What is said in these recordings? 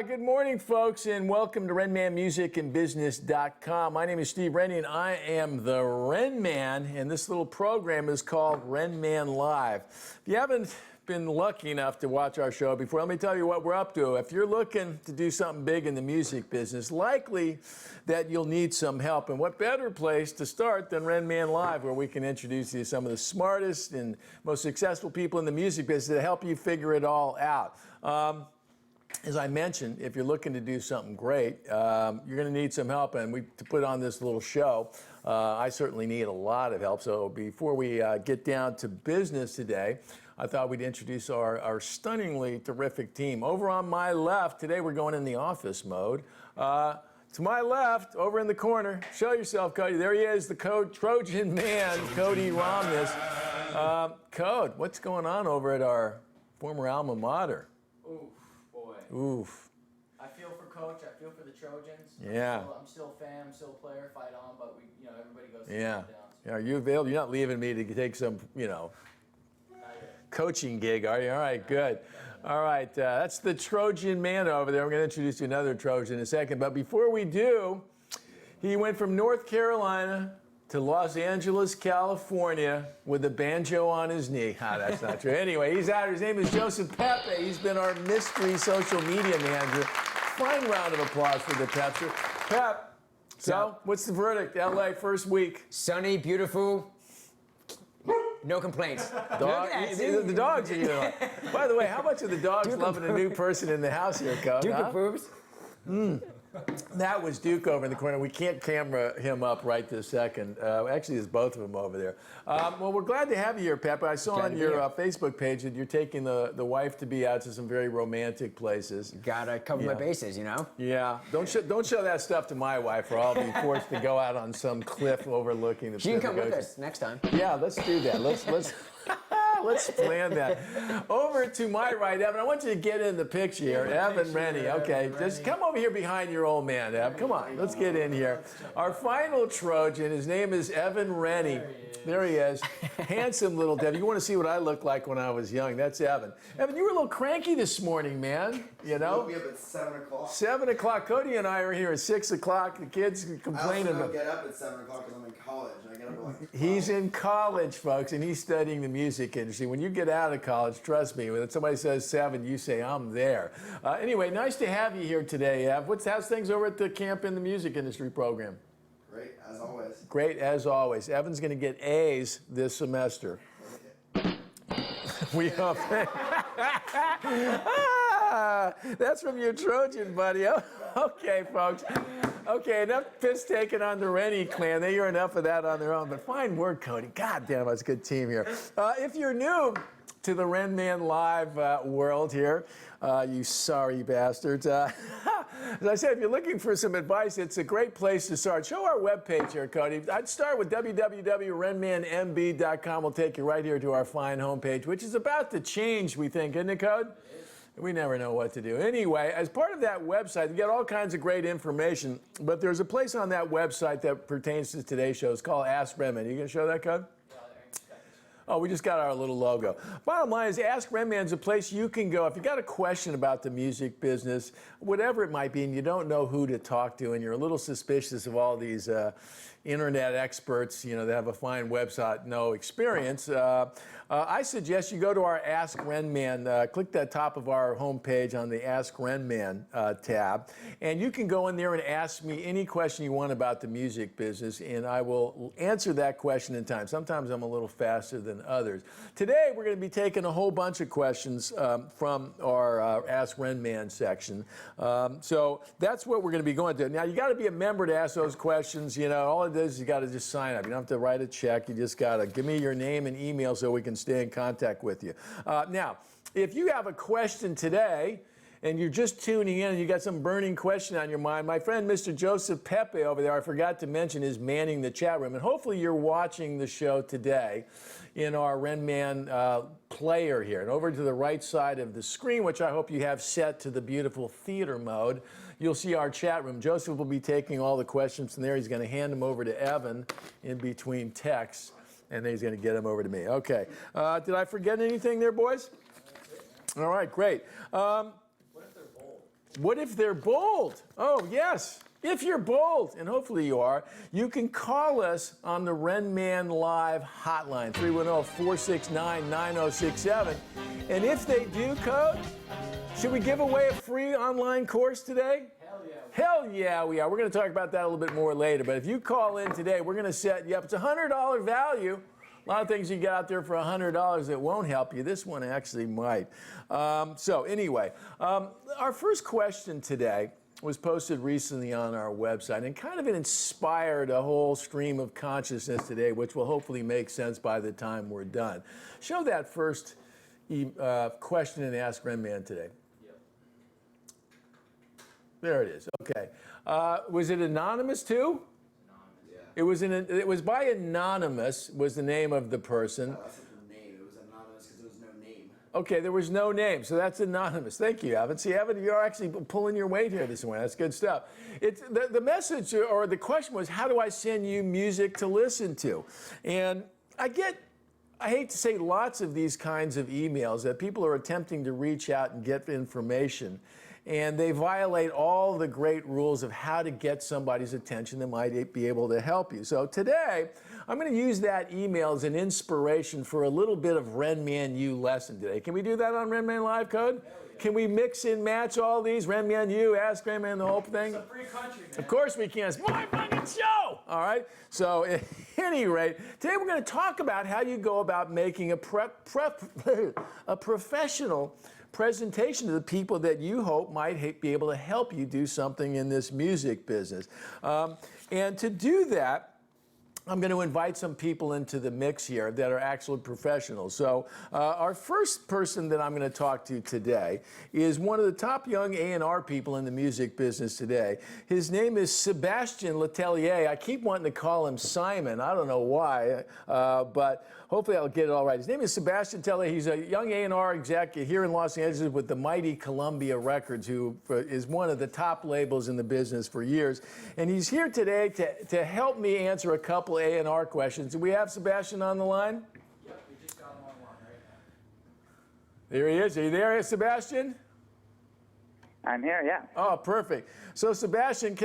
Good morning, folks, and welcome to RenmanMusicandBusiness.com. My name is Steve Rennie, and I am the Renman, and this little program is called Renman Live. If you haven't been lucky enough to watch our show before, let me tell you what we're up to. If you're looking to do something big in the music business, likely that you'll need some help. And what better place to start than Renman Live, where we can introduce you to some of the smartest and most successful people in the music business to help you figure it all out. As I mentioned, if you're looking to do something great, you're going to need some help, and to put on this little show, I certainly need a lot of help. So before we get down to business today, I thought we'd introduce our stunningly terrific team. Over on my left, today we're going in the office mode. To my left, over in the corner, show yourself, Cody. There he is, the Trojan man, Cody Romness. Code, what's going on over at our former alma mater? Oof. I feel for Coach. I feel for the Trojans. Yeah. I'm still a fan. I'm still a player. Fight on, but everybody goes through Yeah. ups and downs. Are you available? You're not leaving me to take some, coaching gig, are you? All right, good. All right, that's the Trojan man over there. We're going to introduce you to another Trojan in a second. But before we do, he went from North Carolina to Los Angeles, California, with a banjo on his knee. That's not true. Anyway, he's out. His name is Joseph Pepe. He's been our mystery social media manager. Fine round of applause for the Pepster. Pep, so what's the verdict? LA, first week. Sunny, beautiful, no complaints. The dogs are here. By the way, how much are the dogs loving a new person in the house here, Coach? Duke approves. That was Duke over in the corner. We can't camera him up right this second. Actually, there's both of them over there. Well, we're glad to have you here, Pep. I saw on your Facebook page that you're taking the wife-to-be out to some very romantic places. Gotta cover my bases, Yeah. Don't show that stuff to my wife, or I'll be forced to go out on some cliff overlooking the Pacific She can come Ocean. with us next time. Yeah, let's do that. Let's plan that. Over to my right, Evan, I want you to get in the picture here. Evan Rennie. Okay, just come over here behind your old man, Ev. Come on, let's get in here. Our final Trojan, his name is Evan Rennie. There he is. Handsome little devil. You want to see what I looked like when I was young. That's Evan. Evan, you were a little cranky this morning, man. We up at 7 o'clock. 7 o'clock. Cody and I are here at 6 o'clock. The kids complaining. I also get up at 7 o'clock because I'm in college. And I get up at like 12. He's in college, folks, and he's studying the music industry. When you get out of college, trust me, when somebody says 7, you say, I'm there. Anyway, nice to have you here today, Ev. How's things over at the Camp in the Music Industry program? Great, as always. Great, as always. Evan's going to get A's this semester. We hope. That's from your Trojan, buddy. Okay, folks. Okay, enough piss taken on the Rennie clan. They hear enough of that on their own. But fine work, Cody. God damn, that's a good team here. If you're new to the Renman Live world here, you sorry bastards. As I said, if you're looking for some advice, it's a great place to start. Show our webpage here, Cody. I'd start with www.RenmanMB.com. We'll take you right here to our fine homepage, which is about to change, we think, isn't it, Code? We never know what to do. Anyway, as part of that website, you get all kinds of great information, but there's a place on that website that pertains to today's show. It's called Ask Renman. You going to show that, Code? Oh, we just got our little logo. Bottom line is Ask Renman is a place you can go if you got a question about the music business, whatever it might be, and you don't know who to talk to, and you're a little suspicious of all these internet experts, that have a fine website, no experience. I suggest you go to our Ask Renman, click that top of our homepage on the Ask Renman tab, and you can go in there and ask me any question you want about the music business, and I will answer that question in time. Sometimes I'm a little faster than others. Today, we're going to be taking a whole bunch of questions from our Ask Renman section. So that's what we're going to be going to. Now, you got to be a member to ask those questions. All it is you got to just sign up. You don't have to write a check. You just got to give me your name and email so we can stay in contact with you. Now, if you have a question today, and you're just tuning in and you got some burning question on your mind, my friend Mr. Joseph Pepe over there, I forgot to mention, is manning the chat room. And hopefully you're watching the show today in our Renman player here. And over to the right side of the screen, which I hope you have set to the beautiful theater mode, you'll see our chat room. Joseph will be taking all the questions from there. He's going to hand them over to Evan in between texts, and then he's going to get them over to me. Okay. Did I forget anything there, boys? All right, great. What if they're bold? What if they're bold? Oh, yes. If you're bold, and hopefully you are, you can call us on the Renman Live hotline, 310-469-9067. And if they do, Code, should we give away a free online course today? Hell yeah. Hell yeah, we are. We're going to talk about that a little bit more later. But if you call in today, we're going to set you up. It's a $100 value. A lot of things you get out there for $100 that won't help you. This one actually might. So anyway, our first question today was posted recently on our website, and kind of inspired a whole stream of consciousness today, which will hopefully make sense by the time we're done. Show that first question in Ask Renman today. Yep. There it is. Okay. Was it anonymous too? Anonymous. Yeah. It was by Anonymous was the name of the person. No, that's not the name. It was anonymous because there was no name. Okay, there was no name, so that's anonymous. Thank you, Evan. See, Evan, you're actually pulling your weight here this morning. That's good stuff. It's the message or the question was, how do I send you music to listen to? And I hate to say lots of these kinds of emails that people are attempting to reach out and get information, and they violate all the great rules of how to get somebody's attention that might be able to help you. So today, I'm going to use that email as an inspiration for a little bit of Renman U lesson today. Can we do that on Renman Live Code? Yeah. Can we mix and match all these? Renman U, Ask Renman, the whole thing? It's a free country, man. Of course we can. It's my fucking show! All right? So at any rate, today we're going to talk about how you go about making a professional presentation to the people that you hope might be able to help you do something in this music business. And to do that, I'm going to invite some people into the mix here that are actual professionals. So our first person that I'm going to talk to today is one of the top young A&R people in the music business today. His name is Sebastien Letelier. I keep wanting to call him Simon. I don't know why, but hopefully I'll get it all right. His name is Sebastien Letelier. He's a young A&R executive here in Los Angeles with the mighty Columbia Records, who is one of the top labels in the business for years. And he's here today to help me answer a couple A&R questions. Do we have Sebastien on the line? Yep, we just got him on one right now. There he is. Are you there, Sebastien? I'm here, yeah. Oh, perfect. So, Sebastien,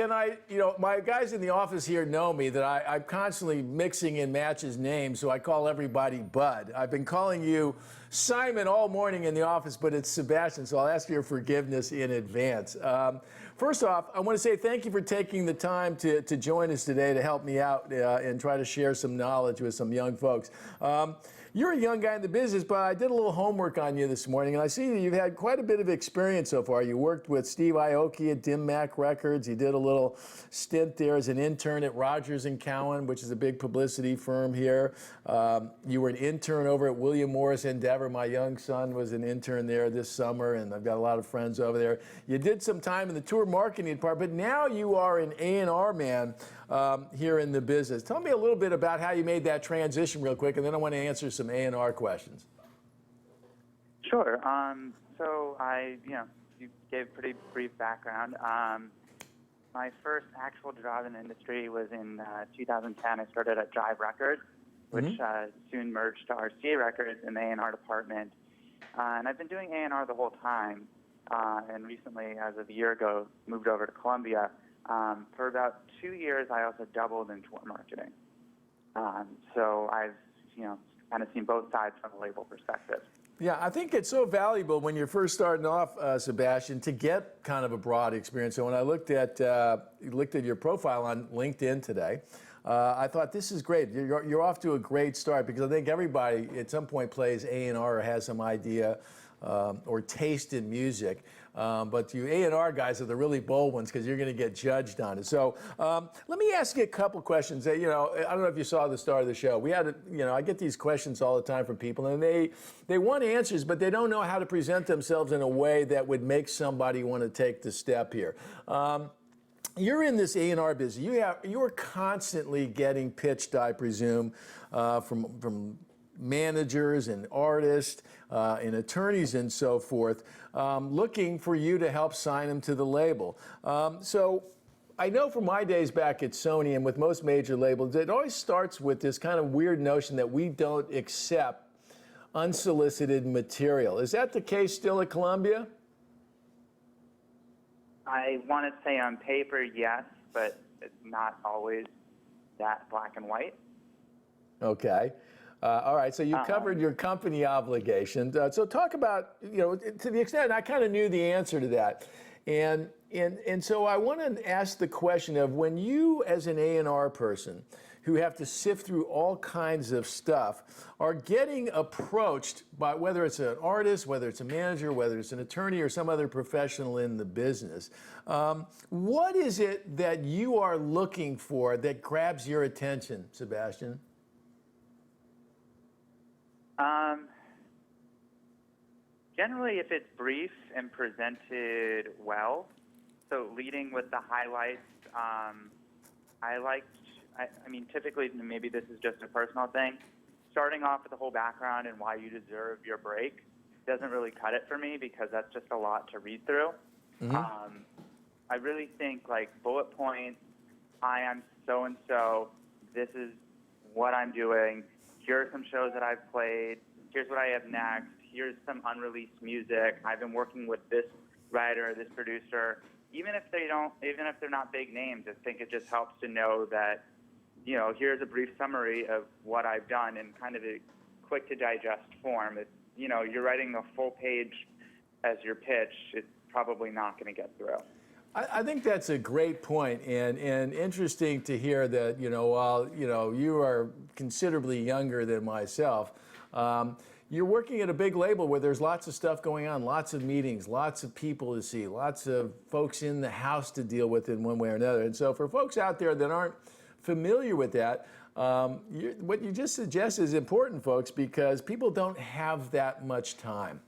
my guys in the office here know me that I'm constantly mixing and matches names, so I call everybody Bud. I've been calling you Simon all morning in the office, but it's Sebastien, so I'll ask your forgiveness in advance. First off, I want to say thank you for taking the time to join us today to help me out and try to share some knowledge with some young folks. You're a young guy in the business, but I did a little homework on you this morning, and I see that you've had quite a bit of experience so far. You worked with Steve Aoki at Dim Mak Records. You did a little stint there as an intern at Rogers & Cowan, which is a big publicity firm here. You were an intern over at William Morris Endeavor. My young son was an intern there this summer, and I've got a lot of friends over there. You did some time in the tour marketing department, but now you are an A&R man here in the business. Tell me a little bit about how you made that transition real quick, and then I want to answer some A&R questions. Sure. So you gave a pretty brief background. My first actual job in the industry was in 2010. I started at Jive Records, which soon merged to RCA Records in the A&R department. And I've been doing A&R the whole time. And recently, as of a year ago, moved over to Columbia. For about 2 years, I also doubled in tour marketing. So I've, kind of seen both sides from a label perspective. Yeah, I think it's so valuable when you're first starting off, Sebastien, to get kind of a broad experience. So when I looked at your profile on LinkedIn today, I thought this is great. You're off to a great start because I think everybody at some point plays A&R or has some idea or taste in music. But you A&R guys are the really bold ones because you're going to get judged on it. So let me ask you a couple questions. I don't know if you saw the start of the show. I get these questions all the time from people, and they want answers, but they don't know how to present themselves in a way that would make somebody want to take the step here. You're in this A&R business. You're constantly getting pitched, I presume, from managers and artists and attorneys and so forth looking for you to help sign them to the label. So I know from my days back at Sony and with most major labels, it always starts with this kind of weird notion that we don't accept unsolicited material. Is that the case still at Columbia? I want to say on paper, yes, but it's not always that black and white. Okay. All right, so you covered your company obligations. So talk about, to the extent, and I kind of knew the answer to that. And so I want to ask the question of, when you as an A&R person who have to sift through all kinds of stuff are getting approached by, whether it's an artist, whether it's a manager, whether it's an attorney or some other professional in the business, what is it that you are looking for that grabs your attention, Sebastian? Generally, if it's brief and presented well, so leading with the highlights, I mean, typically, maybe this is just a personal thing, starting off with the whole background and why you deserve your break doesn't really cut it for me, because that's just a lot to read through. Mm-hmm. I really think like bullet points, hi, I'm so-and-so, this is what I'm doing, here are some shows that I've played, here's what I have next, here's some unreleased music, I've been working with this writer, this producer. Even if they're not big names, I think it just helps to know that, here's a brief summary of what I've done in kind of a quick to digest form. It's, you're writing a full page as your pitch, it's probably not going to get through. I think that's a great point, and interesting to hear that, while, you are considerably younger than myself, you're working at a big label where there's lots of stuff going on, lots of meetings, lots of people to see, lots of folks in the house to deal with in one way or another. And so for folks out there that aren't familiar with that, what you just suggested is important, folks, because people don't have that much time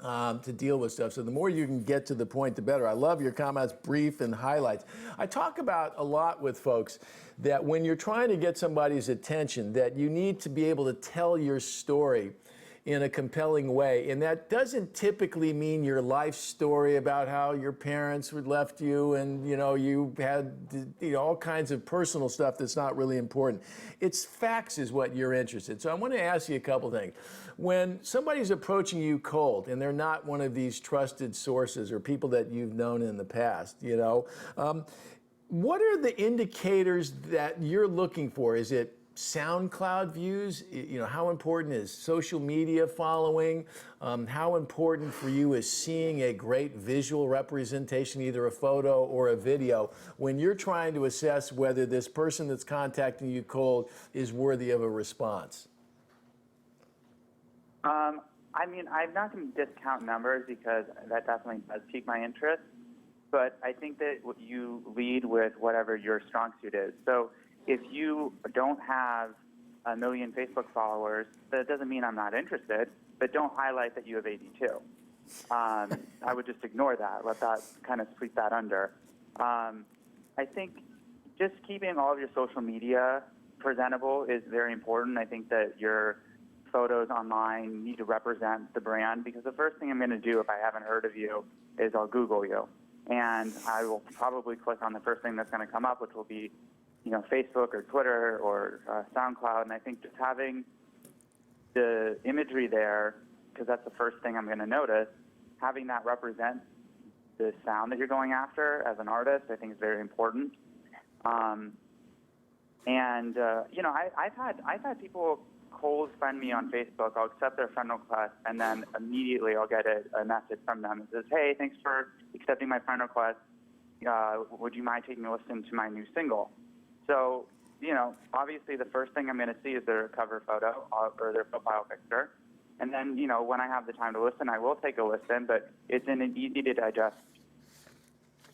to deal with stuff. So the more you can get to the point, the better. I love your comments, brief and highlights. I talk about a lot with folks that when you're trying to get somebody's attention, that you need to be able to tell your story in a compelling way. And that doesn't typically mean your life story about how your parents left you and, you had, all kinds of personal stuff that's not really important. It's facts is what you're interested in. So I want to ask you a couple things. When somebody's approaching you cold and they're not one of these trusted sources or people that you've known in the past, what are the indicators that you're looking for? Is it SoundCloud views? How important is social media following? How important for you is seeing a great visual representation, either a photo or a video, when you're trying to assess whether this person that's contacting you cold is worthy of a response? I'm not going to discount numbers because that definitely does pique my interest, but I think that you lead with whatever your strong suit is. So if you don't have 1 million Facebook followers, that doesn't mean I'm not interested, but don't highlight that you have 82. I would just ignore that, let that kind of sweep that under. I think just keeping all of your social media presentable is very important. I think that your photos online need to represent the brand, because the first thing I'm going to do if I haven't heard of you is I'll Google you. And I will probably click on the first thing that's going to come up, which will be Facebook or Twitter or SoundCloud. And I think just having the imagery there, because that's the first thing I'm going to notice, having that represent the sound that you're going after as an artist, I think is very important. I've had people cold friend me on Facebook. I'll accept their friend request, and then immediately I'll get a message from them that says, "Hey, thanks for accepting my friend request. Would you mind taking a listen to my new single?" So, obviously the first thing I'm going to see is their cover photo or their profile picture. And then, when I have the time to listen, I will take a listen, but it's in an easy to digest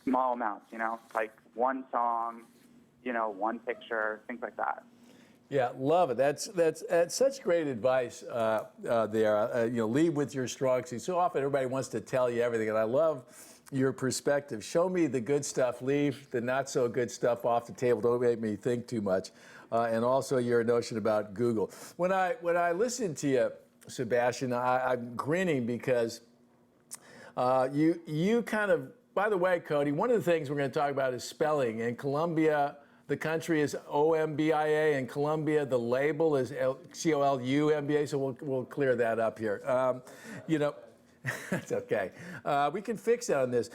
small amounts, like one song, one picture, things like that. Yeah, love it. That's such great advice there. Lead with your strong suit. So often everybody wants to tell you everything, and I love your perspective. Show me the good stuff, leave the not so good stuff off the table. Don't make me think too much. and also your notion about Google. When I listen to you, Sebastian, I'm grinning because you kind of, by the way, Cody, one of the things we're going to talk about is spelling. In Colombia, the country is OMBIA, and Colombia, the label is COLUMBA, so we'll clear that up here. You know, that's okay. We can fix that on this.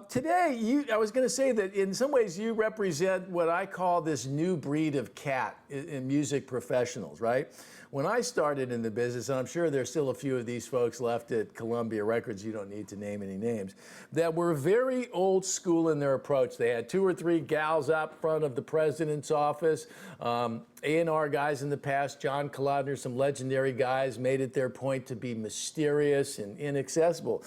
Today, I was going to say that in some ways you represent what I call this new breed of cat in music professionals, right? When I started in the business, and I'm sure there's still a few of these folks left at Columbia Records, you don't need to name any names, that were very old school in their approach. They had 2 or 3 gals out front of the president's office, A&R guys in the past, John Kalodner, some legendary guys, made it their point to be mysterious and inaccessible.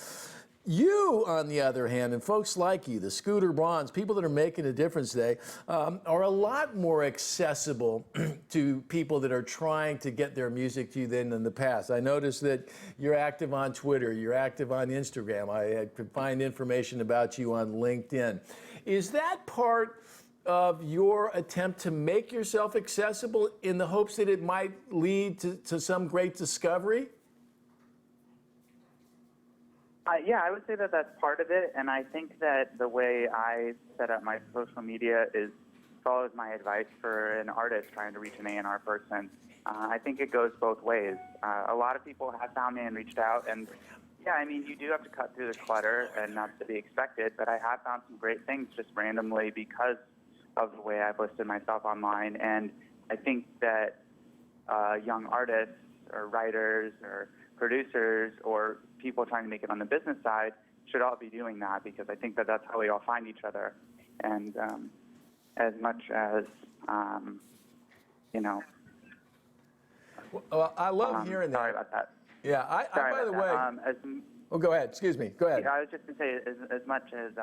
You, on the other hand, and folks like you, the Scooter Brauns, people that are making a difference today, are a lot more accessible to people that are trying to get their music to you than in the past. I noticed that you're active on Twitter, you're active on Instagram. I could find information about you on LinkedIn. Is that part of your attempt to make yourself accessible in the hopes that it might lead to some great discovery? Yeah, I would say that that's part of it, and I think that the way I set up my social media follows my advice for an artist trying to reach an A&R person. I think it goes both ways. A lot of people have found me and reached out, and yeah, I mean, you do have to cut through the clutter, and that's to be expected, but I have found some great things just randomly because of the way I've listed myself online, and I think that young artists or writers or producers or people trying to make it on the business side should all be doing that, because I think that that's how we all find each other. And as much as, you know. Well, I love hearing that. Sorry about that. Yeah, by the way. Oh, go ahead. Excuse me. Go ahead. Yeah, I was just going to say, as much as,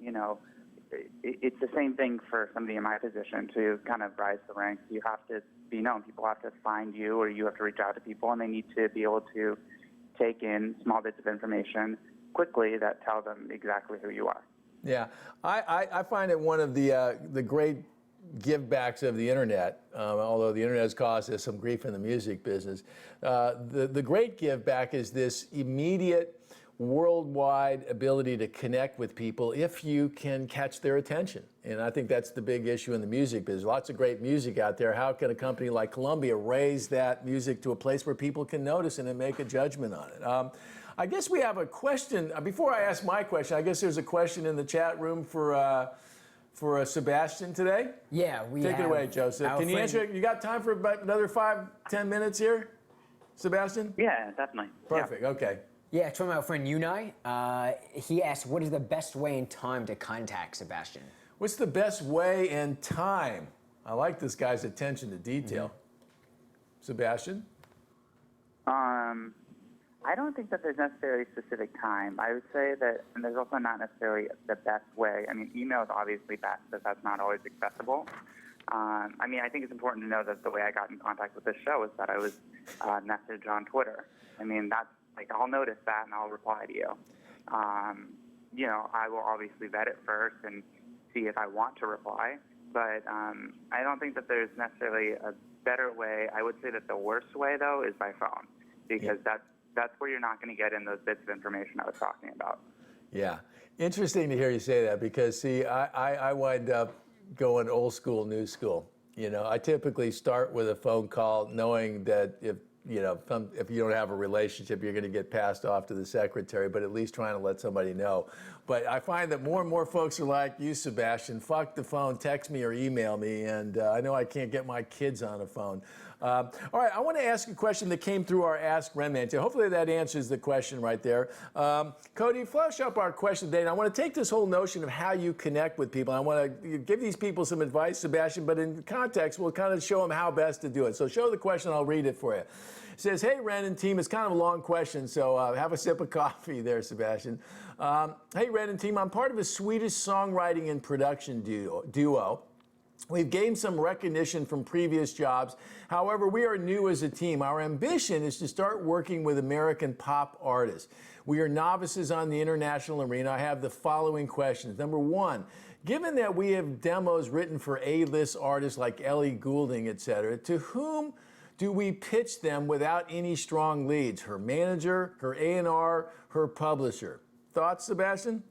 you know, it's the same thing for somebody in my position to kind of rise the ranks. You have to be known. People have to find you, or you have to reach out to people, and they need to be able to take in small bits of information quickly that tell them exactly who you are. Yeah, I find it one of the great give backs of the internet, although the internet has caused us some grief in the music business. The great give back is this immediate worldwide ability to connect with people if you can catch their attention. And I think that's the big issue in the music business. Lots of great music out there. How can a company like Columbia raise that music to a place where people can notice it and make a judgment on it? I guess we have a question. Before I ask my question, I guess there's a question in the chat room for Sebastian today. Yeah, Take it away, Joseph. Can you answer it? You got time for about another 5-10 minutes here, Sebastian? Yeah, definitely. Perfect. Yeah. Okay. Yeah, it's from our friend Unai. He asked, what is the best way and time to contact Sebastian? What's the best way and time? I like this guy's attention to detail. Sebastian? I don't think that there's necessarily a specific time. I would say that, and there's also not necessarily the best way. I mean, email is obviously best, but that's not always accessible. I mean, I think it's important to know that the way I got in contact with this show is that I was messaged on Twitter. I mean, that's like, I'll notice that and I'll reply to you. You know, I will obviously vet it first and see if I want to reply, but I don't think that there's necessarily a better way. I would say that the worst way, though, is by phone, because that's where you're not going to get in those bits of information I was talking about. Yeah. Interesting to hear you say that, because, see, I wind up going old school, new school. You know, I typically start with a phone call knowing that if you don't have a relationship, you're going to get passed off to the secretary, but at least trying to let somebody know. But I find that more and more folks are like you, Sebastian. Fuck the phone, text me or email me, and I know I can't get my kids on a phone. All right, I want to ask a question that came through our Ask Renman. Hopefully that answers the question right there. Cody, flush up our question today. And I want to take this whole notion of how you connect with people. I want to give these people some advice, Sebastian, but in context, we'll kind of show them how best to do it. So show the question, I'll read it for you. It says, hey, Ren and team, it's kind of a long question, so have a sip of coffee there, Sebastian. Hey, Ren and team, I'm part of a Swedish songwriting and production duo. We've gained some recognition from previous jobs. However, we are new as a team. Our ambition is to start working with American pop artists. We are novices on the international arena. I have the following questions. Number one, given that we have demos written for A-list artists like Ellie Goulding, et cetera, to whom do we pitch them without any strong leads? Her manager, her A&R, her publisher. Thoughts, Sebastian?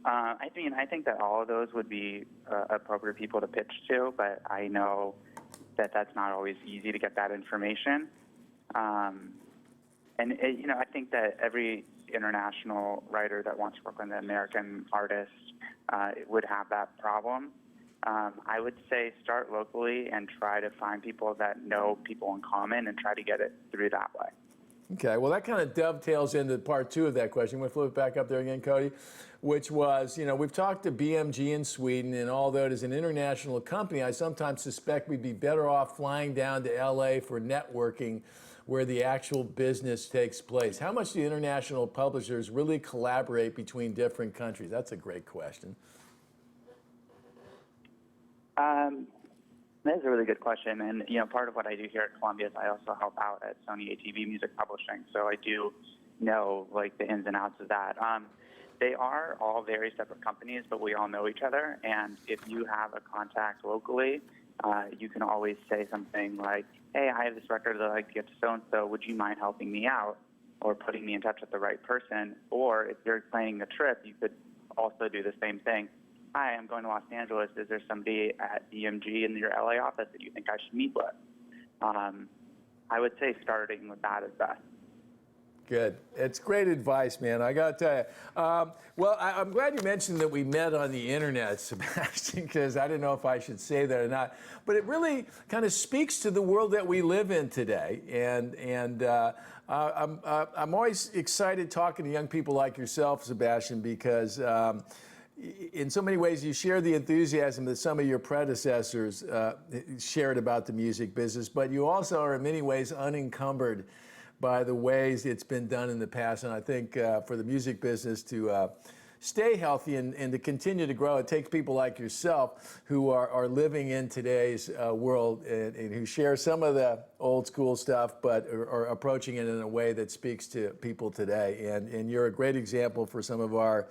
I think that all of those would be appropriate people to pitch to, but I know that that's not always easy to get that information. I think that every international writer that wants to work with an American artist would have that problem. I would say start locally and try to find people that know people in common and try to get it through that way. Okay, well, that kind of dovetails into part two of that question. We'll flip it back up there again, Cody, which was, we've talked to BMG in Sweden, and although it is an international company, I sometimes suspect we'd be better off flying down to LA for networking where the actual business takes place. How much do international publishers really collaborate between different countries? That's a great question. That is a really good question, and part of what I do here at Columbia is I also help out at Sony ATV Music Publishing, so I do know the ins and outs of that. They are all very separate companies, but we all know each other, and if you have a contact locally, you can always say something like, hey, I have this record that I'd like to get to so-and-so, would you mind helping me out or putting me in touch with the right person? Or if you're planning a trip, you could also do the same thing. Hi, I'm going to Los Angeles. Is there somebody at BMG in your LA office that you think I should meet with? I would say starting with that is best. Good. It's great advice, man. I got to tell you. Well, I'm glad you mentioned that we met on the internet, Sebastian, because I didn't know if I should say that or not. But it really kind of speaks to the world that we live in today. And I'm always excited talking to young people like yourself, Sebastian, because in so many ways you share the enthusiasm that some of your predecessors shared about the music business, but you also are in many ways unencumbered by the ways it's been done in the past. And I think for the music business to stay healthy and to continue to grow, it takes people like yourself who are living in today's world and who share some of the old school stuff, but are approaching it in a way that speaks to people today. And you're a great example for some of our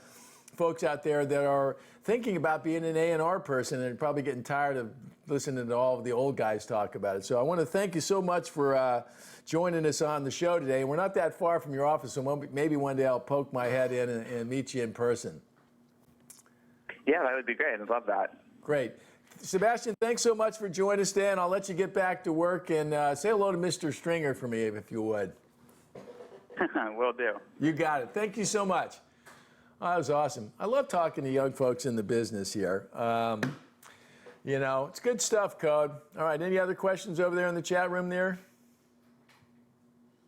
folks out there that are thinking about being an A&R person and probably getting tired of listening to all of the old guys talk about it. So I want to thank you so much for joining us on the show today. We're not that far from your office, so maybe one day I'll poke my head in and meet you in person. Yeah, that would be great. I'd love that. Great. Sebastian, thanks so much for joining us today, and I'll let you get back to work and say hello to Mr. Stringer for me, if you would. Will do. You got it. Thank you so much. Oh, that was awesome. I love talking to young folks in the business here. It's good stuff, Code. All right, any other questions over there in the chat room there?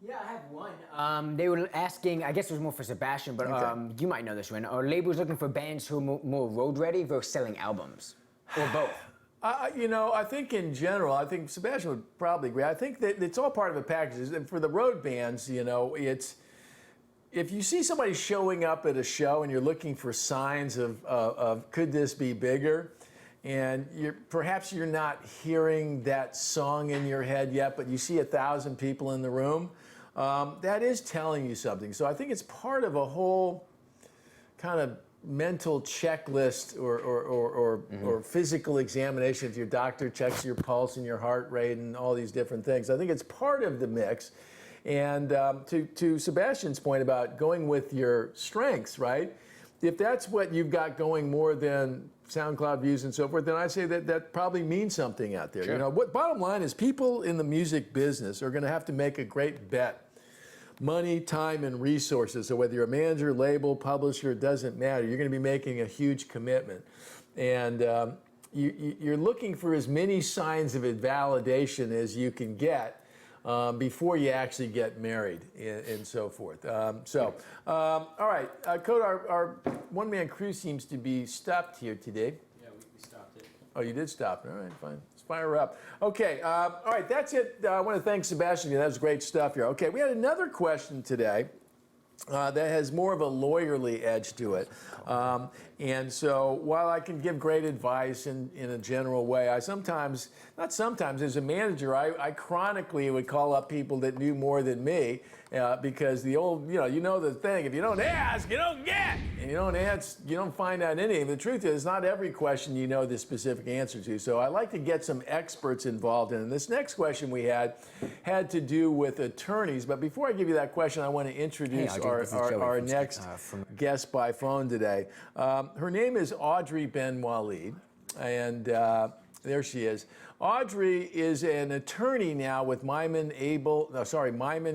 Yeah, I have one. They were asking, I guess it was more for Sebastian, but Okay. you might know this one. Are labels looking for bands who are more road ready versus selling albums? Or both? I think in general, I think Sebastian would probably agree. I think that it's all part of a package. And for the road bands, it's, if you see somebody showing up at a show and you're looking for signs of could this be bigger, and perhaps you're not hearing that song in your head yet, but you see 1,000 people in the room, that is telling you something. So I think it's part of a whole kind of mental checklist or physical examination. If your doctor checks your pulse and your heart rate and all these different things, I think it's part of the mix. And to Sebastian's point about going with your strengths, right? If that's what you've got going more than SoundCloud views and so forth, then I say that probably means something out there. Sure. What bottom line is, people in the music business are going to have to make a great bet. Money, time, and resources. So whether you're a manager, label, publisher, it doesn't matter. You're going to be making a huge commitment. And you're looking for as many signs of validation as you can get before you actually get married and so forth. All right, Code, our one-man crew seems to be stopped here today. Yeah, we stopped it. Oh, you did stop it. All right, fine. Let's fire up. Okay, all right, that's it. I want to thank Sebastian. That was great stuff here. Okay, we had another question today that has more of a lawyerly edge to it. And so while I can give great advice in a general way, I sometimes, not sometimes, as a manager, I chronically would call up people that knew more than me because the old, you know the thing, if you don't ask, you don't get. And you don't ask, you don't find out anything. The truth is, not every question you know the specific answer to. So I like to get some experts involved in it. And this next question we had to do with attorneys. But before I give you that question, I want to introduce our next guest by phone today. Her name is Audrey Ben Walid, and there she is. Audrey is an attorney now with Myman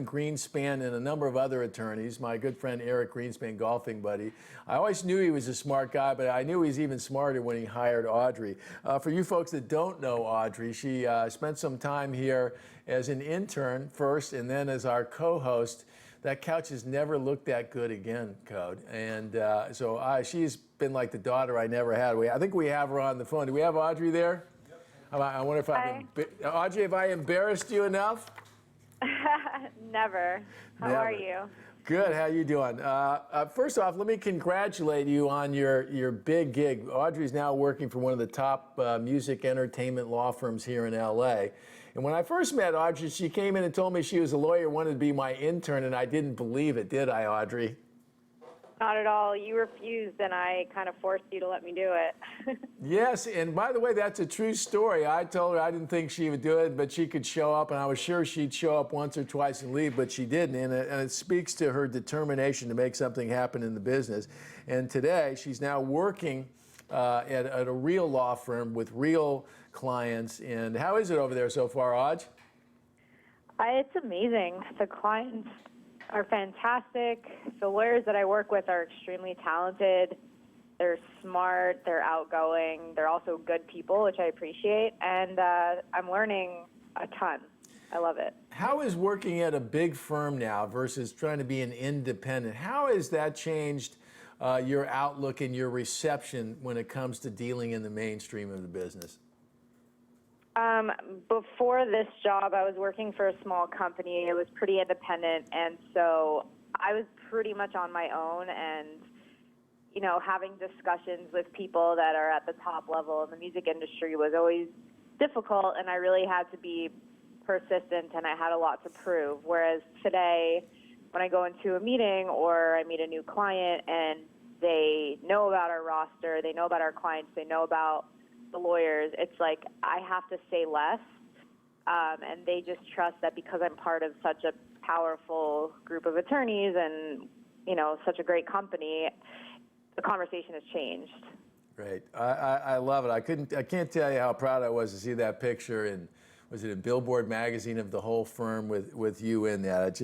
Greenspan and a number of other attorneys. My good friend Eric Greenspan, golfing buddy. I always knew he was a smart guy, but I knew he was even smarter when he hired Audrey. For you folks that don't know Audrey, she spent some time here as an intern first and then as our co-host. That couch has never looked that good again, Code. And so she's been like the daughter I never had. I think we have her on the phone. Do we have Audrey there? Yep. I wonder if Audrey, have I embarrassed you enough? Never. How are you? Good. How you doing? First off, let me congratulate you on your big gig. Audrey's now working for one of the top music entertainment law firms here in LA. And when I first met Audrey, she came in and told me she was a lawyer, wanted to be my intern, and I didn't believe it, did I, Audrey? Not at all. You refused, and I kind of forced you to let me do it. Yes, and by the way, that's a true story. I told her I didn't think she would do it, but she could show up, and I was sure she'd show up once or twice and leave, but she didn't, and it speaks to her determination to make something happen in the business. And today, she's now working at a real law firm with real clients. And how is it over there so far, Audrey? It's amazing. The clients are fantastic. The lawyers that I work with are extremely talented. They're smart. They're outgoing. They're also good people, which I appreciate. And I'm learning a ton. I love it. How is working at a big firm now versus trying to be an independent? How has that changed your outlook and your reception when it comes to dealing in the mainstream of the business? Before this job, I was working for a small company. It was pretty independent, and so I was pretty much on my own, and, having discussions with people that are at the top level in the music industry was always difficult, and I really had to be persistent, and I had a lot to prove. Whereas today, when I go into a meeting or I meet a new client and they know about our roster, they know about our clients, they know about the lawyers, it's like I have to say less, and they just trust that because I'm part of such a powerful group of attorneys and such a great company, the conversation has changed. Great. I love it. I can't tell you how proud I was to see that picture, and was it in Billboard magazine of the whole firm with you in that?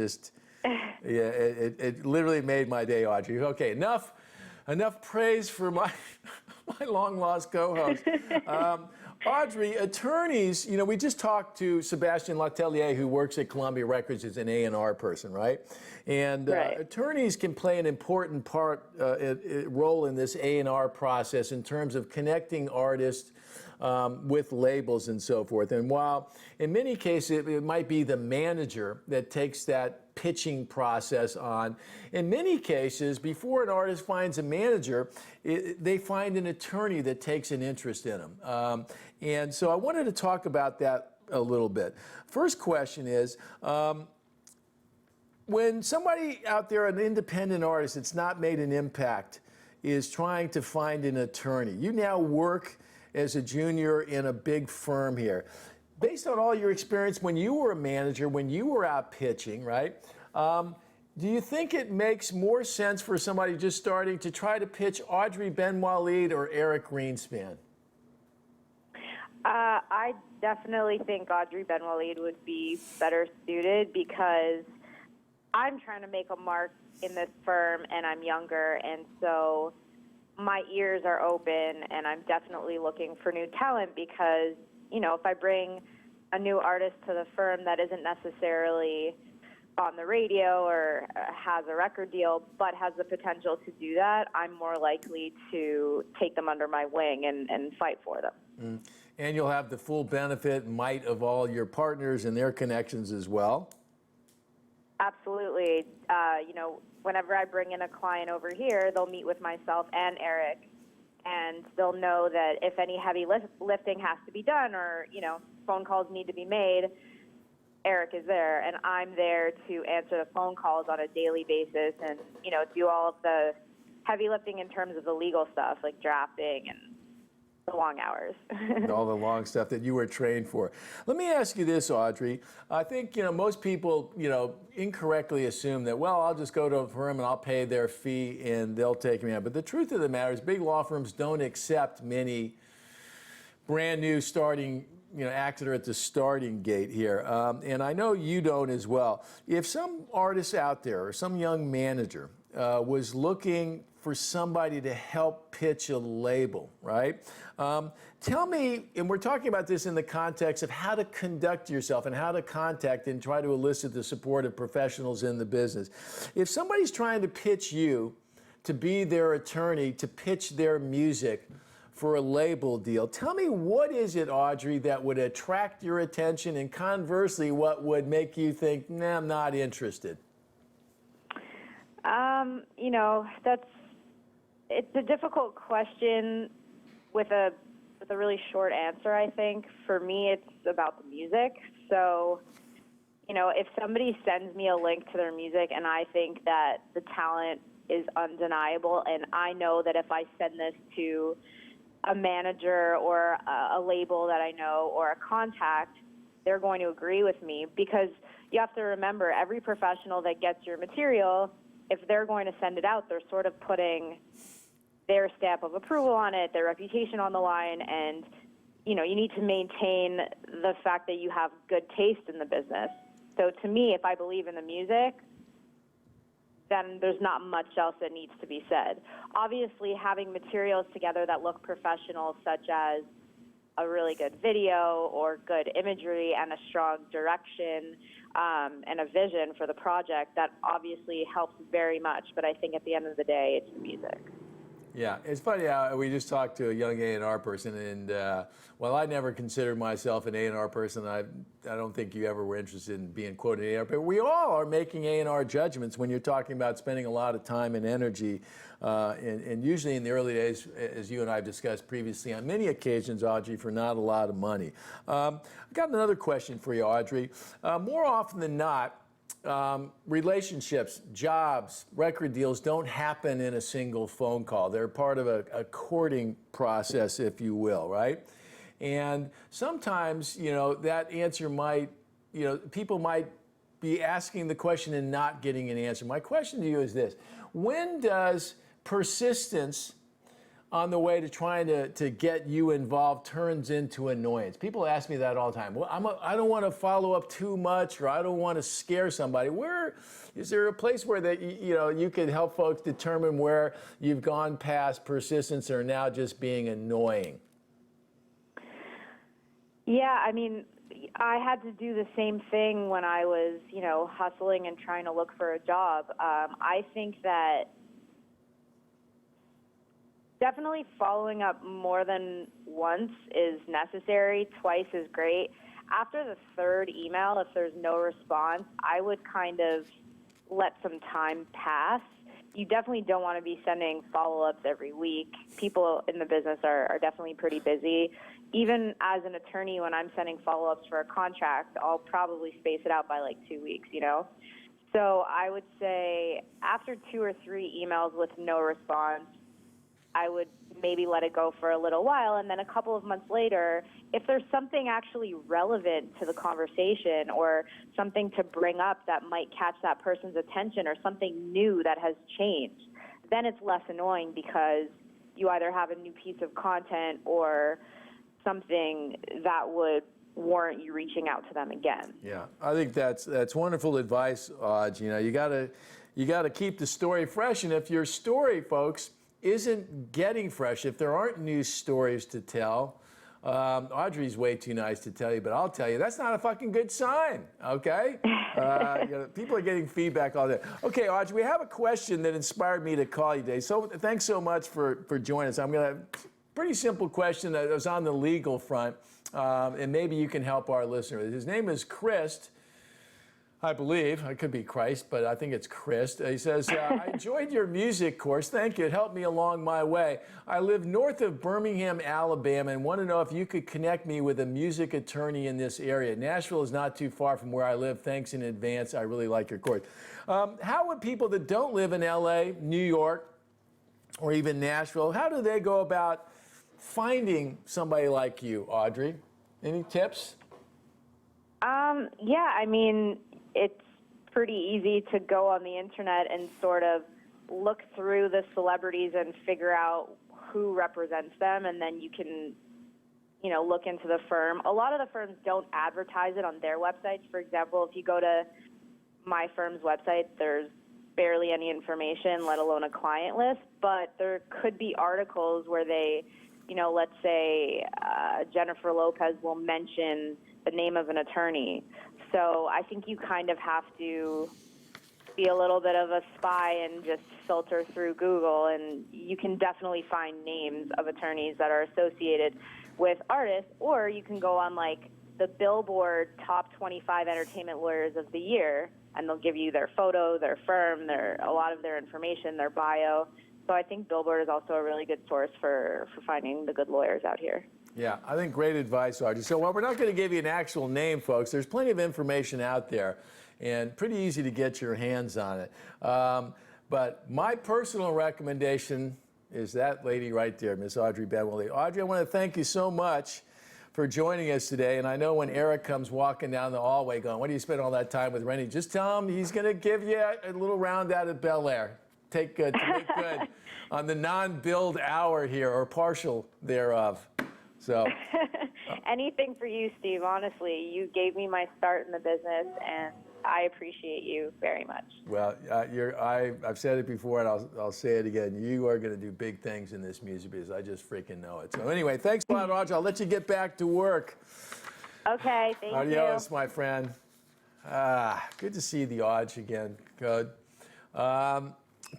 It literally made my day, Audrey. Okay, enough praise for my long lost co-host. Audrey, attorneys, we just talked to Sebastian Letellier, who works at Columbia Records as an A&R person, right? And right. Attorneys can play an important role in this A&R process in terms of connecting artists with labels and so forth. And while in many cases it might be the manager that takes that pitching process on, in many cases, before an artist finds a manager, they find an attorney that takes an interest in them. And so I wanted to talk about that a little bit. First question is, when somebody out there, an independent artist that's not made an impact, is trying to find an attorney, you now work as a junior in a big firm here. Based on all your experience when you were a manager, when you were out pitching, right? Do you think it makes more sense for somebody just starting to try to pitch Audrey Ben Walid or Eric Greenspan? I definitely think Audrey Ben Walid would be better suited because I'm trying to make a mark in this firm and I'm younger, and so my ears are open and I'm definitely looking for new talent because, if I bring a new artist to the firm that isn't necessarily on the radio or has a record deal but has the potential to do that, I'm more likely to take them under my wing and fight for them. Mm. And you'll have the full benefit and might of all your partners and their connections as well. Absolutely. Whenever I bring in a client over here, they'll meet with myself and Eric, and they'll know that if any heavy lifting has to be done or, phone calls need to be made, Eric is there, and I'm there to answer the phone calls on a daily basis and, do all of the heavy lifting in terms of the legal stuff, like drafting and the long hours. All the long stuff that you were trained for. Let me ask you this, Audrey. I think, most people, incorrectly assume that, well, I'll just go to a firm and I'll pay their fee and they'll take me out. But the truth of the matter is big law firms don't accept many brand new starting, acts that are at the starting gate here. And I know you don't as well. If some artist out there or some young manager was looking for somebody to help pitch a label, right? Tell me, and we're talking about this in the context of how to conduct yourself and how to contact and try to elicit the support of professionals in the business. If somebody's trying to pitch you to be their attorney, to pitch their music for a label deal, tell me, what is it, Audrey, that would attract your attention, and conversely, what would make you think, nah, I'm not interested? It's a difficult question with a really short answer, I think. For me, it's about the music. So, if somebody sends me a link to their music and I think that the talent is undeniable, and I know that if I send this to a manager or a label that I know or a contact, they're going to agree with me, because you have to remember, every professional that gets your material, if they're going to send it out, they're sort of putting their stamp of approval on it, their reputation on the line, and you need to maintain the fact that you have good taste in the business. So to me, if I believe in the music, then there's not much else that needs to be said. Obviously, having materials together that look professional, such as a really good video or good imagery and a strong direction and a vision for the project, that obviously helps very much. But I think at the end of the day, it's the music. Yeah, it's funny how we just talked to a young A&R person, and well, I never considered myself an A&R person. I don't think you ever were interested in being quoted A&R, but we all are making A&R judgments when you're talking about spending a lot of time and energy, and usually in the early days, as you and I have discussed previously on many occasions, Audrey, for not a lot of money. I've got another question for you, Audrey. More often than not, relationships, jobs, record deals don't happen in a single phone call. They're part of a courting process, if you will, right? And sometimes, that answer might, people might be asking the question and not getting an answer. My question to you is this: when does persistence on the way to trying to get you involved turns into annoyance? People ask me that all the time. Well, I don't want to follow up too much, or I don't want to scare somebody. Where is there a place where that you could help folks determine where you've gone past persistence or now just being annoying? Yeah, I mean, I had to do the same thing when I was, hustling and trying to look for a job. I think that definitely following up more than once is necessary. Twice is great. After the third email, if there's no response, I would kind of let some time pass. You definitely don't want to be sending follow-ups every week. People in the business are definitely pretty busy. Even as an attorney, when I'm sending follow-ups for a contract, I'll probably space it out by like 2 weeks, So I would say after 2 or 3 emails with no response, I would maybe let it go for a little while, and then a couple of months later, if there's something actually relevant to the conversation or something to bring up that might catch that person's attention or something new that has changed, then it's less annoying because you either have a new piece of content or something that would warrant you reaching out to them again. Yeah, I think that's wonderful advice, Audrey. You gotta keep the story fresh, and if your story, folks, isn't getting fresh, if there aren't new stories to tell, Audrey's way too nice to tell you, but I'll tell you, that's not a fucking good sign, okay? People are getting feedback all day. Okay, Audrey, we have a question that inspired me to call you today, so thanks so much for joining us. I'm gonna, pretty simple question that was on the legal front, and maybe you can help our listener. His name is Chris. I believe. It could be Christ, but I think it's Christ. He says, I enjoyed your music course. Thank you. It helped me along my way. I live north of Birmingham, Alabama, and want to know if you could connect me with a music attorney in this area. Nashville is not too far from where I live. Thanks in advance. I really like your course. How would people that don't live in LA, New York, or even Nashville, how do they go about finding somebody like you, Audrey? Any tips? Yeah, I mean, it's pretty easy to go on the internet and sort of look through the celebrities and figure out who represents them, and then you can, you know, look into the firm. A lot of the firms don't advertise it on their websites. For example, if you go to my firm's website, there's barely any information, let alone a client list, but there could be articles where they, you know, let's say Jennifer Lopez will mention the name of an attorney. So I think you kind of have to be a little bit of a spy and just filter through Google, and you can definitely find names of attorneys that are associated with artists, or you can go on like the Billboard Top 25 Entertainment Lawyers of the Year, and they'll give you their photo, their firm, a lot of their information, their bio. So I think Billboard is also a really good source for finding the good lawyers out here. Yeah, I think great advice, Audrey. So while we're not going to give you an actual name, folks, there's plenty of information out there and pretty easy to get your hands on it. But my personal recommendation is that lady right there, Miss Audrey Benwilly. Audrey, I want to thank you so much for joining us today. And I know when Eric comes walking down the hallway going, what do you spend all that time with Rennie? Just tell him he's going to give you a little round out at Bel Air. To make good on the non-billed hour here, or partial thereof. So anything for you, Steve. Honestly, you gave me my start in the business, and I appreciate you very much. Well, I've said it before, and I'll say it again. You are going to do big things in this music business. I just freaking know it. So anyway, thanks a lot, Audrey. I'll let you get back to work. Okay, thank you. Adios, my friend. Good to see the Audrey again. Good.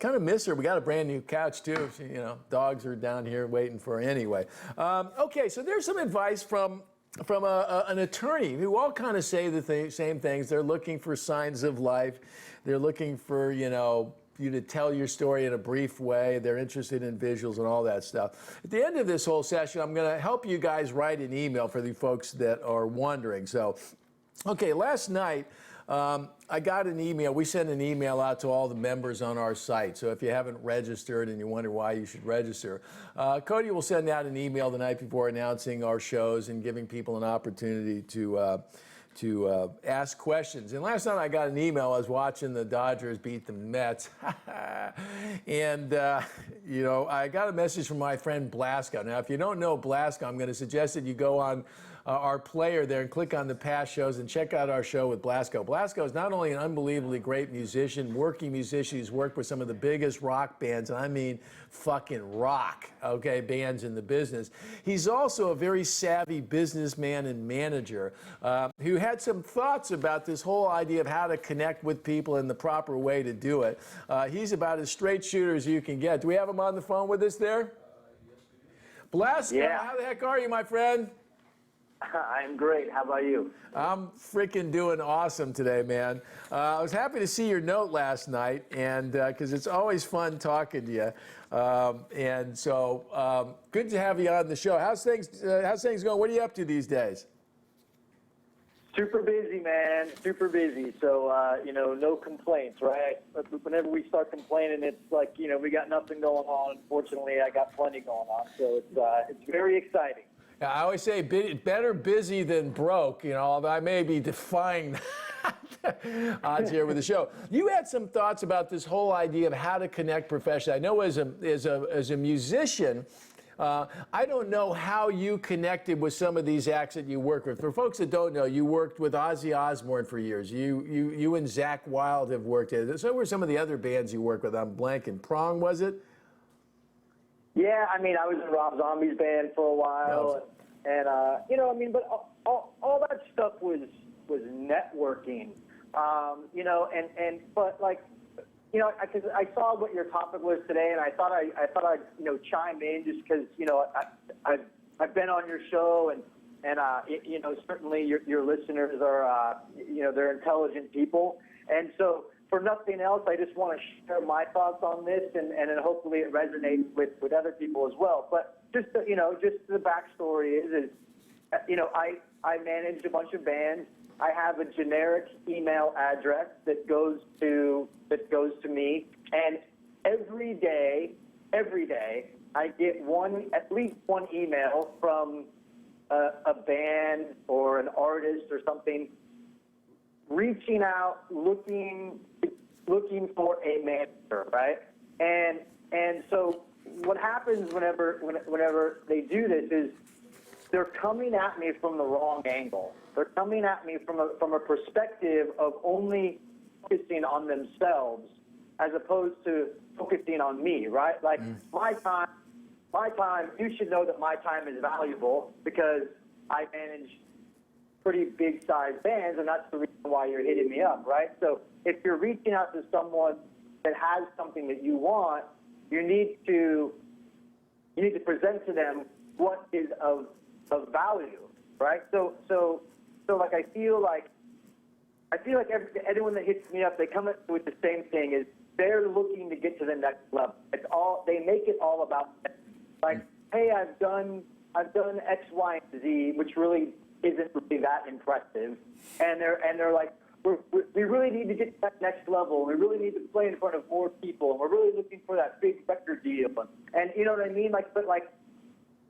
Kind of miss her. We got a brand new couch too. She, you know, dogs are down here waiting for her anyway. Okay, so there's some advice from an attorney who all kind of say the same things. They're looking for signs of life. They're looking for, you know, you to tell your story in a brief way. They're interested in visuals and all that stuff. At the end of this whole session, I'm going to help you guys write an email for the folks that are wondering. So, okay, last night, I got an email. We sent an email out to all the members on our site. So if you haven't registered and you wonder why you should register, Cody will send out an email the night before announcing our shows and giving people an opportunity to ask questions. And last night I got an email. I was watching the Dodgers beat the Mets. And, you know, I got a message from my friend Blasco. Now, if you don't know Blasco, I'm going to suggest that you go on our player there and click on the past shows and check out our show with Blasco. Blasco is not only an unbelievably great musician, working musician, he's worked with some of the biggest rock bands, and I mean fucking rock, okay, bands in the business. He's also a very savvy businessman and manager who had some thoughts about this whole idea of how to connect with people in the proper way to do it. He's about as straight shooter as you can get. Do we have him on the phone with us there? Blasco, yeah. How the heck are you, my friend? I'm great. How about you? I'm freaking doing awesome today, man. I was happy to see your note last night, and because it's always fun talking to you. And so good to have you on the show. How's things going? What are you up to these days? Super busy, man. Super busy. So, you know, no complaints, right? Whenever we start complaining, it's like, you know, we got nothing going on. Unfortunately, I got plenty going on. So it's very exciting. I always say better busy than broke, you know, although I may be defying odds here with the show. You had some thoughts about this whole idea of how to connect professionally. I know as a musician, I don't know how you connected with some of these acts that you work with. For folks that don't know, you worked with Ozzy Osbourne for years. You and Zakk Wylde have worked at it. So were some of the other bands you worked with. I'm blanking. Prong, was it? Yeah, I mean, I was in Rob Zombie's band for a while, and you know, I mean, but all that stuff was networking, you know, but like, you know, because I saw what your topic was today, and I thought I'd you know chime in just because you know I've been on your show, and you know, certainly your listeners are, you know, they're intelligent people. And so for nothing else, I just want to share my thoughts on this, and then hopefully it resonates with other people as well. But just, you know, just the backstory is, you know, I manage a bunch of bands. I have a generic email address that goes to me, and every day, I get at least one email from a band or an artist or something reaching out, looking for a manager, right? And so what happens whenever they do this is they're coming at me from the wrong angle. They're coming at me from a perspective of only focusing on themselves as opposed to focusing on me, right? Like my time, you should know that my time is valuable because I manage pretty big sized bands, and that's the reason why you're hitting me up, right? So if you're reaching out to someone that has something that you want, you need to present to them what is of value, right? So like I feel like everyone that hits me up, they come up with the same thing: is they're looking to get to the next level. They make it all about them. Like, hey, I've done X, Y, and Z, which really isn't really that impressive, and they're like, we really need to get to that next level. We really need to play in front of more people, and we're really looking for that big record deal. And you know what I mean? Like, but like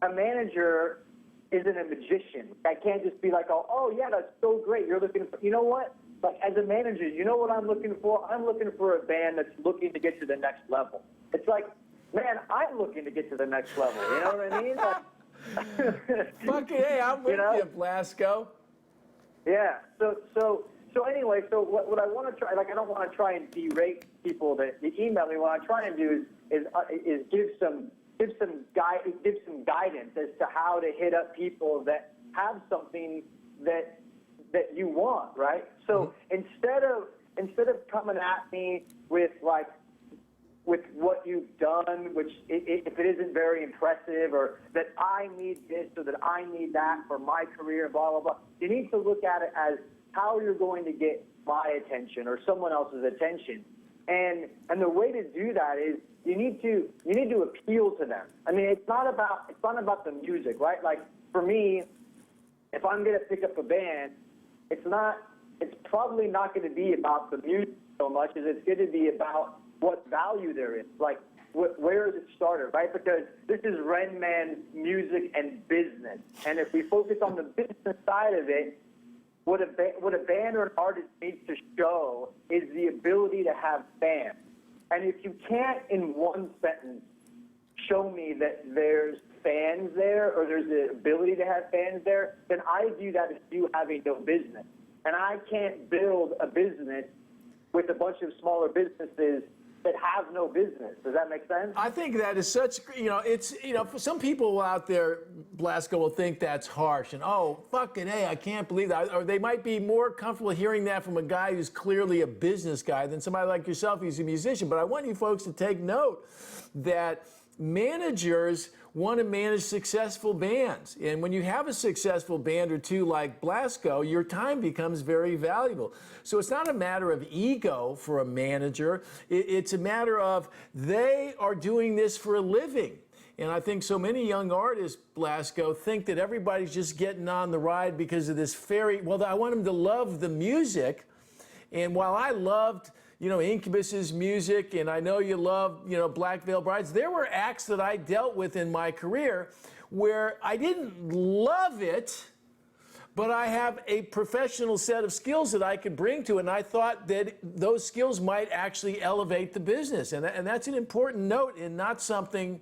a manager isn't a magician. I can't just be like, oh yeah, that's so great. You're looking for, you know what? Like, as a manager, you know what I'm looking for? I'm looking for a band that's looking to get to the next level. It's like, man, I'm looking to get to the next level. You know what I mean? Like, Fucking hey, I'm with you, Blasco. Yeah. So anyway, so what I want to try, like, I don't want to try and berate people that email me. What I try and do is give some guidance as to how to hit up people that have something that you want, right? So instead of coming at me with what you've done, which if it isn't very impressive, or that I need this or that I need that for my career, blah, blah, blah, you need to look at it as how you're going to get my attention or someone else's attention. And the way to do that is you need to appeal to them. I mean, it's not about the music, right? Like, for me, if I'm going to pick up a band, it's probably not going to be about the music so much as it's going to be about what value there is. Like, where is it started, right? Because this is Renman's music and business. And if we focus on the business side of it, what a band or an artist needs to show is the ability to have fans. And if you can't, in one sentence, show me that there's fans there or there's the ability to have fans there, then I view that as you having no business. And I can't build a business with a bunch of smaller businesses that have no business. Does that make sense? I think that is such, for some people out there, Blasco, will think that's harsh and, oh, fucking hey, I can't believe that. Or they might be more comfortable hearing that from a guy who's clearly a business guy than somebody like yourself who's a musician. But I want you folks to take note that managers want to manage successful bands. And when you have a successful band or two like Blasco, your time becomes very valuable. So it's not a matter of ego for a manager. It's a matter of they are doing this for a living. And I think so many young artists, Blasco, think that everybody's just getting on the ride because of this well, I want them to love the music. And while I loved Incubus's music, and I know you love, Black Veil Brides, there were acts that I dealt with in my career where I didn't love it, but I have a professional set of skills that I could bring to it, and I thought that those skills might actually elevate the business. And that's an important note and not something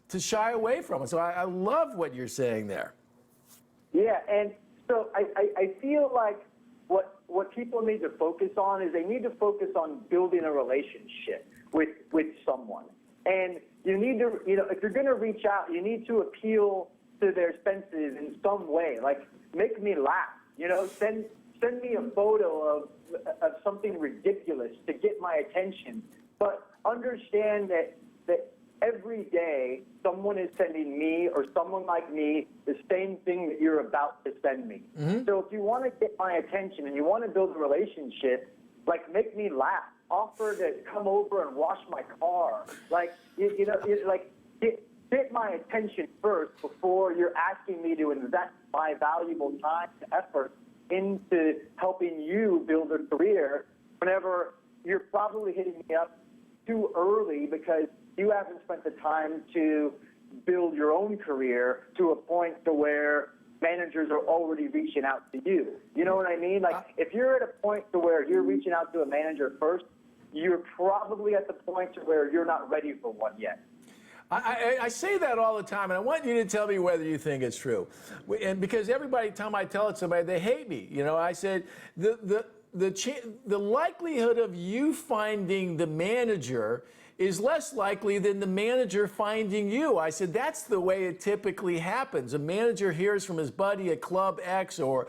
to shy away from. So I love what you're saying there. Yeah, and so I feel like what people need to focus on is they need to focus on building a relationship with someone. And you need to, if you're going to reach out, you need to appeal to their senses in some way. Like, make me laugh, send me a photo of something ridiculous to get my attention. But understand that every day someone is sending me or someone like me the same thing that you're about to send me. So if you want to get my attention and you want to build a relationship, like make me laugh, offer to come over and wash my car, like get my attention first before you're asking me to invest my valuable time and effort into helping you build a career whenever you're probably hitting me up too early because you haven't spent the time to build your own career to a point to where managers are already reaching out to you. You know what I mean? Like if you're at a point to where you're reaching out to a manager first, you're probably at the point to where you're not ready for one yet. I say that all the time, and I want you to tell me whether you think it's true. And because every time I tell it to somebody, they hate me. You know, I said the likelihood of you finding the manager is less likely than the manager finding you. I said, that's the way it typically happens. A manager hears from his buddy at Club X or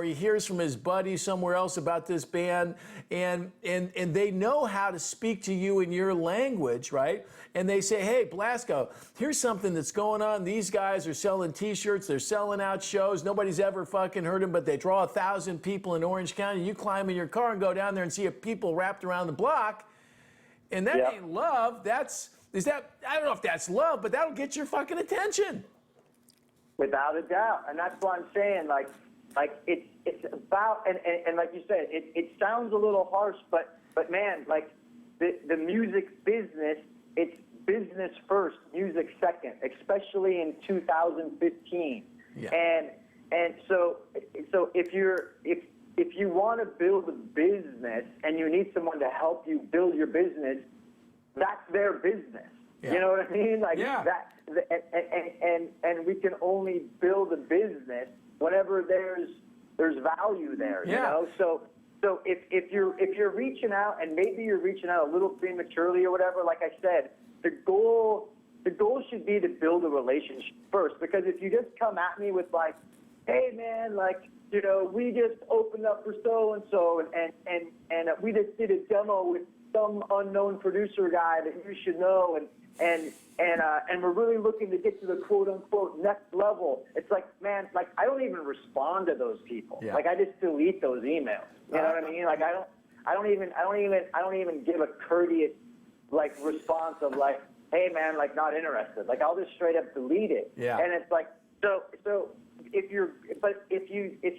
he hears from his buddy somewhere else about this band, and they know how to speak to you in your language, right? And they say, hey, Blasco, here's something that's going on. These guys are selling T-shirts. They're selling out shows. Nobody's ever fucking heard them, but they draw 1,000 people in Orange County. You climb in your car and go down there and see people wrapped around the block. And that ain't love. I don't know if that's love, but that'll get your fucking attention. Without a doubt. And that's what I'm saying. Like it's about, and like you said, it sounds a little harsh, but man, like the music business, it's business first, music second, especially in 2015. Yeah. And so if you want to build a business and you need someone to help you build your business, that's their business. Yeah. You know what I mean? Like Yeah. and we can only build a business whenever there's value there. You know? So if you're reaching out, and maybe you're reaching out a little prematurely or whatever, like I said, the goal should be to build a relationship first. Because if you just come at me with like, hey man, like, you know, we just opened up for so-and-so and we just did a demo with some unknown producer guy that you should know, and we're really looking to get to the quote-unquote next level. It's like, man, like I don't even respond to those people. Yeah. Like I just delete those emails. You know what I mean? Like I don't even give a courteous like response of like, hey man, like not interested. Like I'll just straight up delete it. Yeah. And it's like so if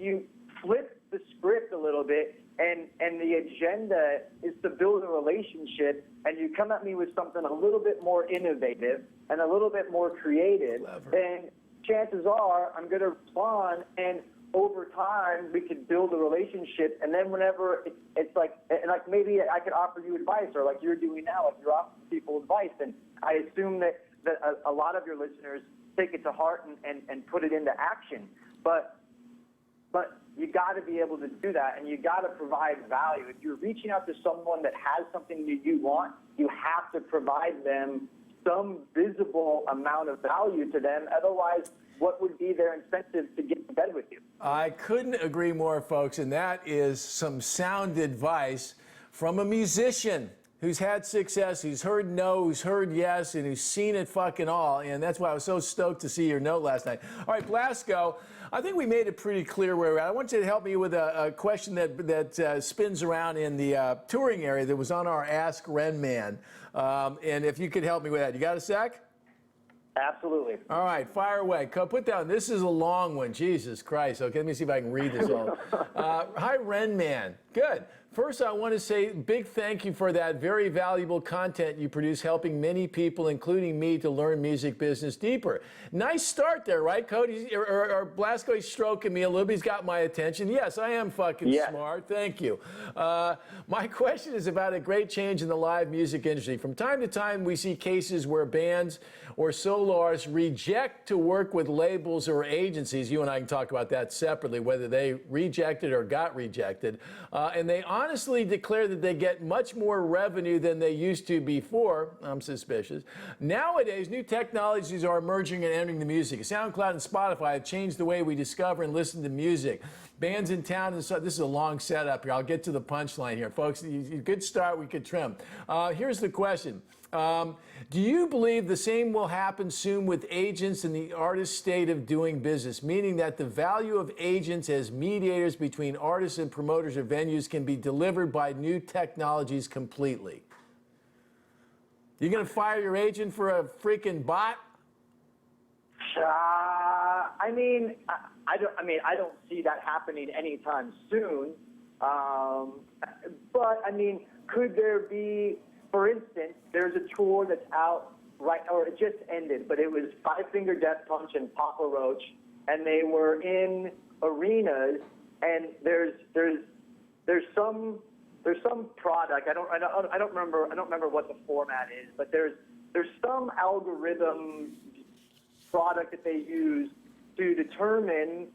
you flip the script a little bit and the agenda is to build a relationship, and you come at me with something a little bit more innovative and a little bit more creative, then chances are I'm going to respond, and over time we could build a relationship. And then whenever it's like, and like maybe I could offer you advice, or like you're doing now, like you're offering people advice, and I assume that a lot of your listeners take it to heart and put it into action. But you got to be able to do that, and you got to provide value. If you're reaching out to someone that has something that you want, you have to provide them some visible amount of value to them. Otherwise, what would be their incentive to get in bed with you? I couldn't agree more, folks, and that is some sound advice from a musician who's had success, who's heard no, who's heard yes, and who's seen it fucking all. And that's why I was so stoked to see your note last night. All right, Blasco, I think we made it pretty clear where we're at. I want you to help me with a question that spins around in the touring area that was on our Ask Renman. And if you could help me with that. You got a sec? Absolutely. All right, fire away. Put down, this is a long one. Jesus Christ. Okay, let me see if I can read this all. Hi, Renman. Good. First, I want to say big thank you for that very valuable content you produce, helping many people, including me, to learn music business deeper. Nice start there, right, Cody? Or Blasco, he's stroking me a little bit. He's got my attention. Yes, I am fucking smart. Thank you. My question is about a great change in the live music industry. From time to time, we see cases where bands or solo artists reject to work with labels or agencies. You and I can talk about that separately, whether they rejected or got rejected. And they honestly declare that they get much more revenue than they used to before. I'm suspicious. Nowadays, new technologies are emerging and entering the music. SoundCloud and Spotify have changed the way we discover and listen to music. bands in town, and so this is a long setup here. I'll get to the punchline here, folks. Good start, we could trim. Here's the question. Do you believe the same will happen soon with agents in the artist state of doing business, meaning that the value of agents as mediators between artists and promoters or venues can be delivered by new technologies completely? You gonna fire your agent for a freaking bot? I mean, I don't see that happening anytime soon. But I mean, could there be? For instance, there's a tour that's out right, or it just ended, but it was Five Finger Death Punch and Papa Roach, and they were in arenas, and there's some product. I don't remember what the format is, but there's some algorithm product that they use to determine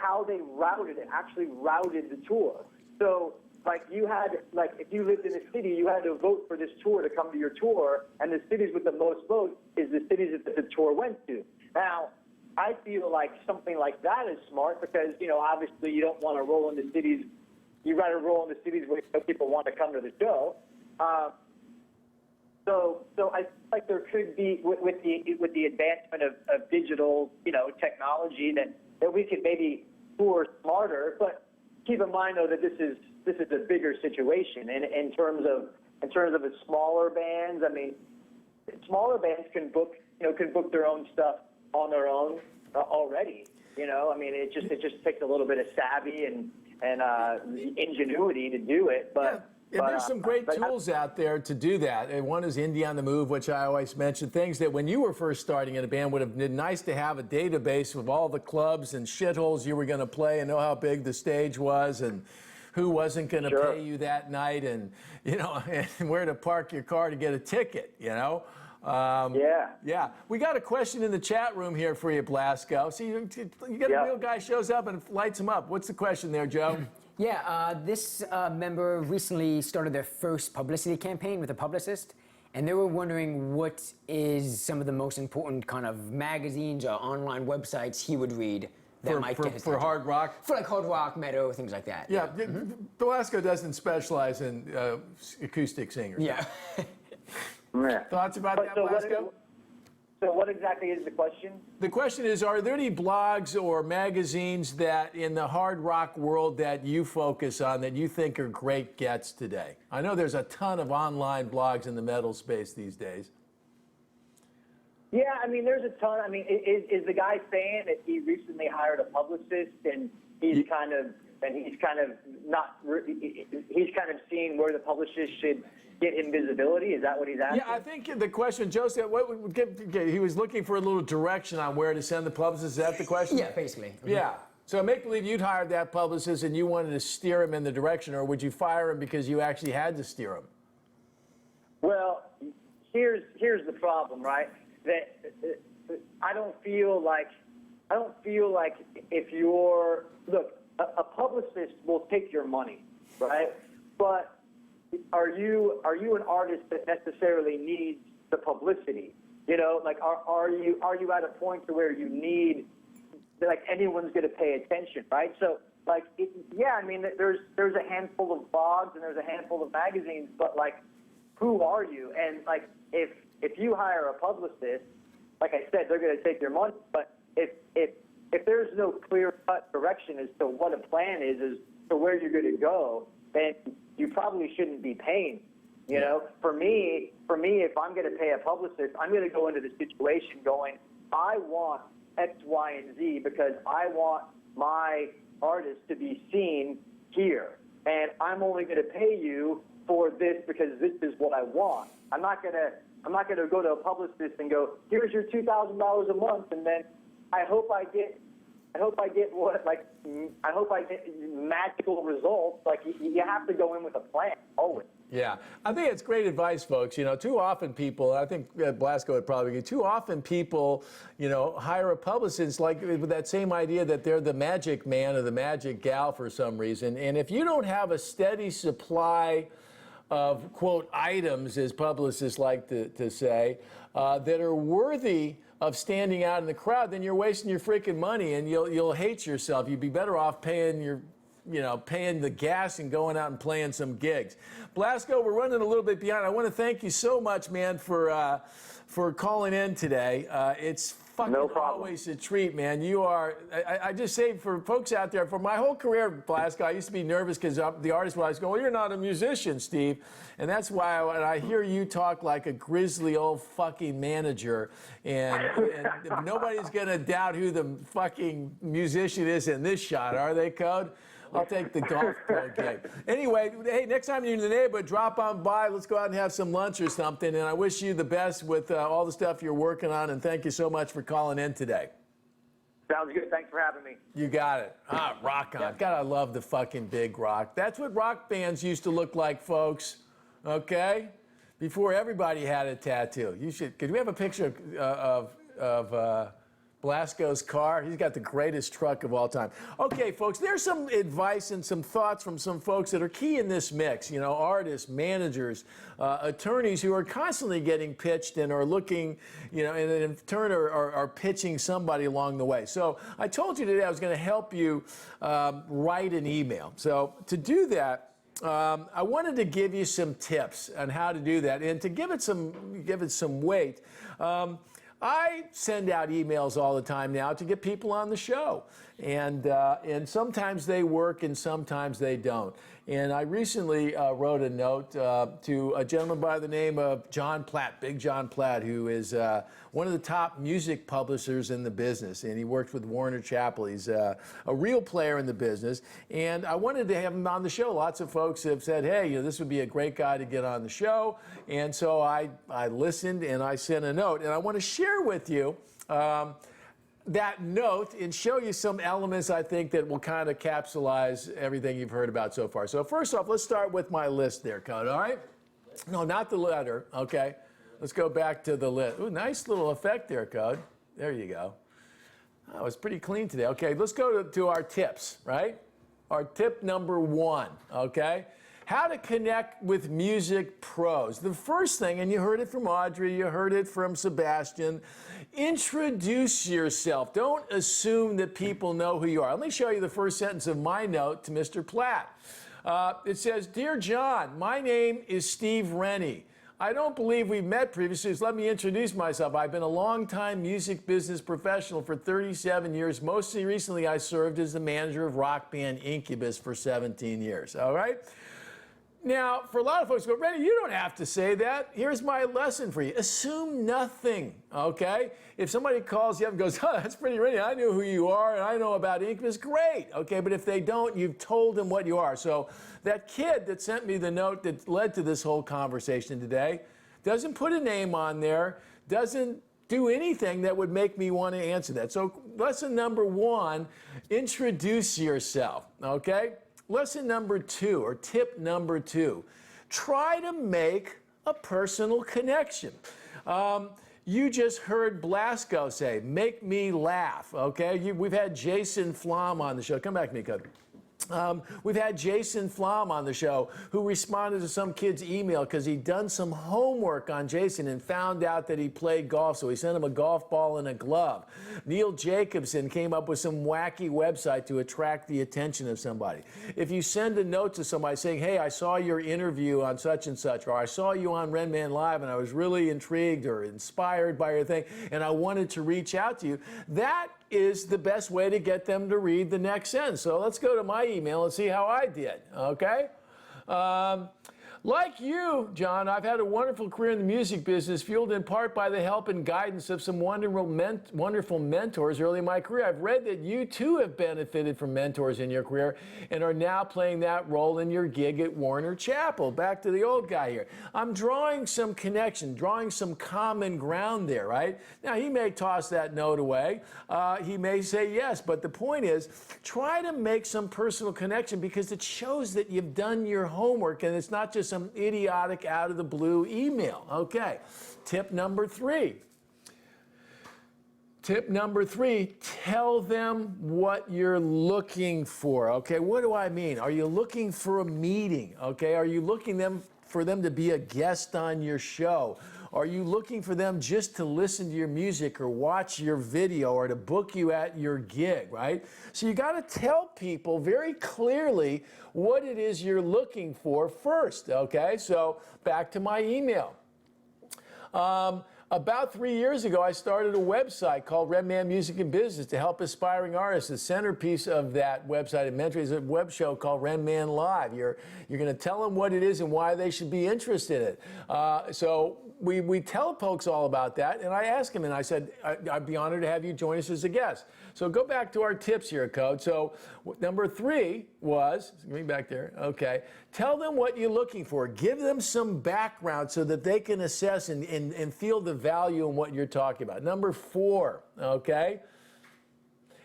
how they routed it, actually routed the tour. So like if you lived in a city, you had to vote for this tour to come to your tour, and the cities with the most votes is the cities that the tour went to. Now, I feel like something like that is smart because, obviously you don't want to roll into cities. You'd rather roll into cities where people want to come to the show. So I feel like there could be, with the advancement of digital, technology, that we could maybe tour smarter. But keep in mind though that this is a bigger situation in terms of the smaller bands. I mean, smaller bands can book their own stuff on their own already. I mean, it just takes a little bit of savvy and ingenuity to do it. But yeah, there's some great tools out there to do that. And one is Indie on the Move, which I always mention. Things that when you were first starting in a band would have been nice to have a database of all the clubs and shitholes you were going to play and know how big the stage was and who wasn't going to pay you that night and, and where to park your car to get a ticket, Yeah. We got a question in the chat room here for you, Blasco. See, you get a real guy shows up and lights him up. What's the question there, Joe? Yeah, this member recently started their first publicity campaign with a publicist, and they were wondering what is some of the most important kind of magazines or online websites he would read that might get his for hard rock? For like hard rock, metal, things like that. Yeah, Blasco doesn't specialize in acoustic singers. Yeah. Thoughts about that, Blasco? So what exactly is the question? The question is, are there any blogs or magazines that in the hard rock world that you focus on that you think are great gets today? I know there's a ton of online blogs in the metal space these days. Yeah, I mean, there's a ton. I mean, is the guy saying that he recently hired a publicist and he's kind of seeing where the publicist should get him visibility? Is that what he's asking? Yeah, I think the question, Joseph, he was looking for a little direction on where to send the publicist. Is that the question? Yeah, basically. Yeah. So make believe you'd hired that publicist and you wanted to steer him in the direction, or would you fire him because you actually had to steer him? Well, here's the problem, right? That I don't feel like if you're a publicist will take your money, right? But are you an artist that necessarily needs the publicity? Are you at a point to where you need, like, anyone's going to pay attention, right? So I mean, there's a handful of blogs and there's a handful of magazines, but like, who are you? And like, if you hire a publicist, like I said, they're going to take your money. But if there's no clear-cut direction as to what a plan is as to where you're going to go, then you probably shouldn't be paying. For me, if I'm going to pay a publicist, I'm going to go into the situation going, I want X, Y, and Z because I want my artist to be seen here, and I'm only going to pay you for this because this is what I want. I'm not going to go to a publicist and go, here's your $2,000 a month, and then I hope I get magical results. Like, you have to go in with a plan always. Yeah, I think it's great advice, folks. Too often people, I think Blasco would probably agree, too often people, hire a publicist like with that same idea that they're the magic man or the magic gal for some reason. And if you don't have a steady supply of, quote, items, as publicists like to say, that are worthy of standing out in the crowd, then you're wasting your freaking money and you'll hate yourself. You'd be better off paying paying the gas and going out and playing some gigs. Blasco, we're running a little bit behind. I want to thank you so much, man, for calling in today. It's fucking always a treat, man. You are, I just say for folks out there, for my whole career, Blasco, I used to be nervous because the artists would always go, well, you're not a musician, Steve. And that's why when I hear you talk like a grizzly old fucking manager, and nobody's going to doubt who the fucking musician is in this shot, are they, Code? I'll take the golf pro gig. Anyway, hey, next time you're in the neighborhood, drop on by. Let's go out and have some lunch or something. And I wish you the best with all the stuff you're working on. And thank you so much for calling in today. Sounds good. Thanks for having me. You got it. Rock on. God, I love the fucking big rock. That's what rock bands used to look like, folks. Okay? Before everybody had a tattoo. You should. Could we have a picture of Blasco's car? He's got the greatest truck of all time. Okay, folks, there's some advice and some thoughts from some folks that are key in this mix. You know, artists, managers, attorneys who are constantly getting pitched and are looking, you know, and in turn are pitching somebody along the way. So I told you today I was going to help you write an email. So to do that, I wanted to give you some tips on how to do that, and to give it some weight. I send out emails all the time now to get people on the show, and sometimes they work and sometimes they don't. And I recently wrote a note to a gentleman by the name of John Platt, Big John Platt, who is one of the top music publishers in the business, and he worked with Warner Chappell. He's a real player in the business, and I wanted to have him on the show. Lots of folks have said, hey, you know, this would be a great guy to get on the show, and so I listened and I sent a note, and I want to share with you that note and show you some elements I think that will kind of capsulize everything you've heard about so far. So first off, let's start with my list there, Code, all right? No, not the letter, okay? Let's go back to the list. Ooh, nice little effect there, Code. There you go. Oh, it's pretty clean today. Okay, let's go to our tips, right? Our tip number 1, okay? How to connect with music pros. The first thing, and you heard it from Audrey, you heard it from Sebastian, introduce yourself. Don't assume that people know who you are. Let me show you the first sentence of my note to Mr. Platt. It says, Dear John, my name is Steve Rennie. I don't believe we've met previously, so let me introduce myself. I've been a long-time music business professional for 37 years. Mostly recently, I served as the manager of rock band Incubus for 17 years, all right? Now, for a lot of folks who go, Rennie, you don't have to say that. Here's my lesson for you. Assume nothing, okay? If somebody calls you up and goes, oh, that's pretty Rennie, I know who you are and I know about Incubus, great, okay? But if they don't, you've told them what you are. So that kid that sent me the note that led to this whole conversation today doesn't put a name on there, doesn't do anything that would make me want to answer that. So lesson number 1, introduce yourself, okay? Lesson number 2, or tip number 2, try to make a personal connection. You just heard Blasco say, make me laugh, okay? We've had Jason Flom on the show. Come back, Nico. We've had Jason Flom on the show who responded to some kid's email because he'd done some homework on Jason and found out that he played golf, so he sent him a golf ball and a glove. Neil Jacobson came up with some wacky website to attract the attention of somebody. If you send a note to somebody saying, hey, I saw your interview on such and such, or I saw you on Renman Live and I was really intrigued or inspired by your thing and I wanted to reach out to you, that is the best way to get them to read the next sentence. So let's go to my email and see how I did, okay? Like you, John, I've had a wonderful career in the music business, fueled in part by the help and guidance of some wonderful mentors early in my career. I've read that you too have benefited from mentors in your career and are now playing that role in your gig at Warner Chappell. Back to the old guy here. I'm drawing some connection, drawing some common ground there, right? Now, he may toss that note away. He may say yes, but the point is, try to make some personal connection because it shows that you've done your homework and it's not just some idiotic out of the blue email. Okay, tip number 3. Tip number 3, tell them what you're looking for. Okay, what do I mean? Are you looking for a meeting? Okay, are you looking for them to be a guest on your show? Are you looking for them just to listen to your music or watch your video or to book you at your gig, right? So you got to tell people very clearly what it is you're looking for first, okay? So back to my email. About 3 years ago, I started a website called Renman Music and Business to help aspiring artists. The centerpiece of that website and mentoring is a web show called Renman Live. You're going to tell them what it is and why they should be interested in it. So we tell folks all about that, and I asked them, and I said, I'd be honored to have you join us as a guest. So go back to our tips here, Code. So number 3 was, me back there, okay, tell them what you're looking for. Give them some background so that they can assess and feel the value in what you're talking about. Number 4, okay,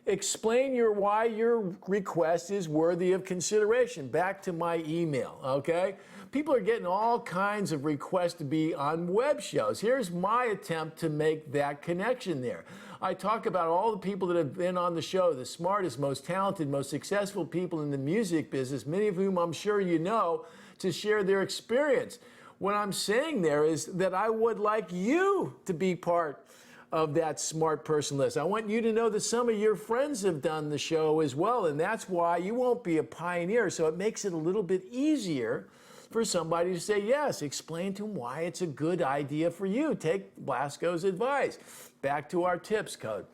explain why your request is worthy of consideration. Back to my email, okay? People are getting all kinds of requests to be on web shows. Here's my attempt to make that connection there. I talk about all the people that have been on the show, the smartest, most talented, most successful people in the music business, many of whom I'm sure you know, to share their experience. What I'm saying there is that I would like you to be part of that smart person list. I want you to know that some of your friends have done the show as well, and that's why you won't be a pioneer, so it makes it a little bit easier for somebody to say yes. Explain to them why it's a good idea for you. Take Blasco's advice. Back to our tips, Code.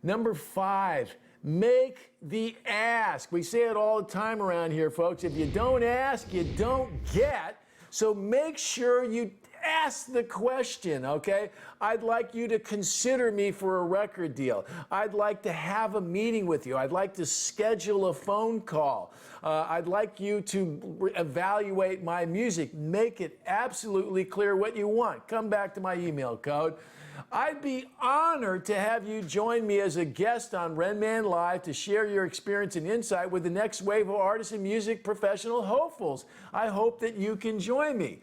Number 5, make the ask. We say it all the time around here, folks. If you don't ask, you don't get. So make sure you ask the question, okay? I'd like you to consider me for a record deal. I'd like to have a meeting with you. I'd like to schedule a phone call. I'd like you to evaluate my music. Make it absolutely clear what you want. Come back to my email, Code. I'd be honored to have you join me as a guest on Renman Live to share your experience and insight with the next wave of artists and music professional hopefuls. I hope that you can join me.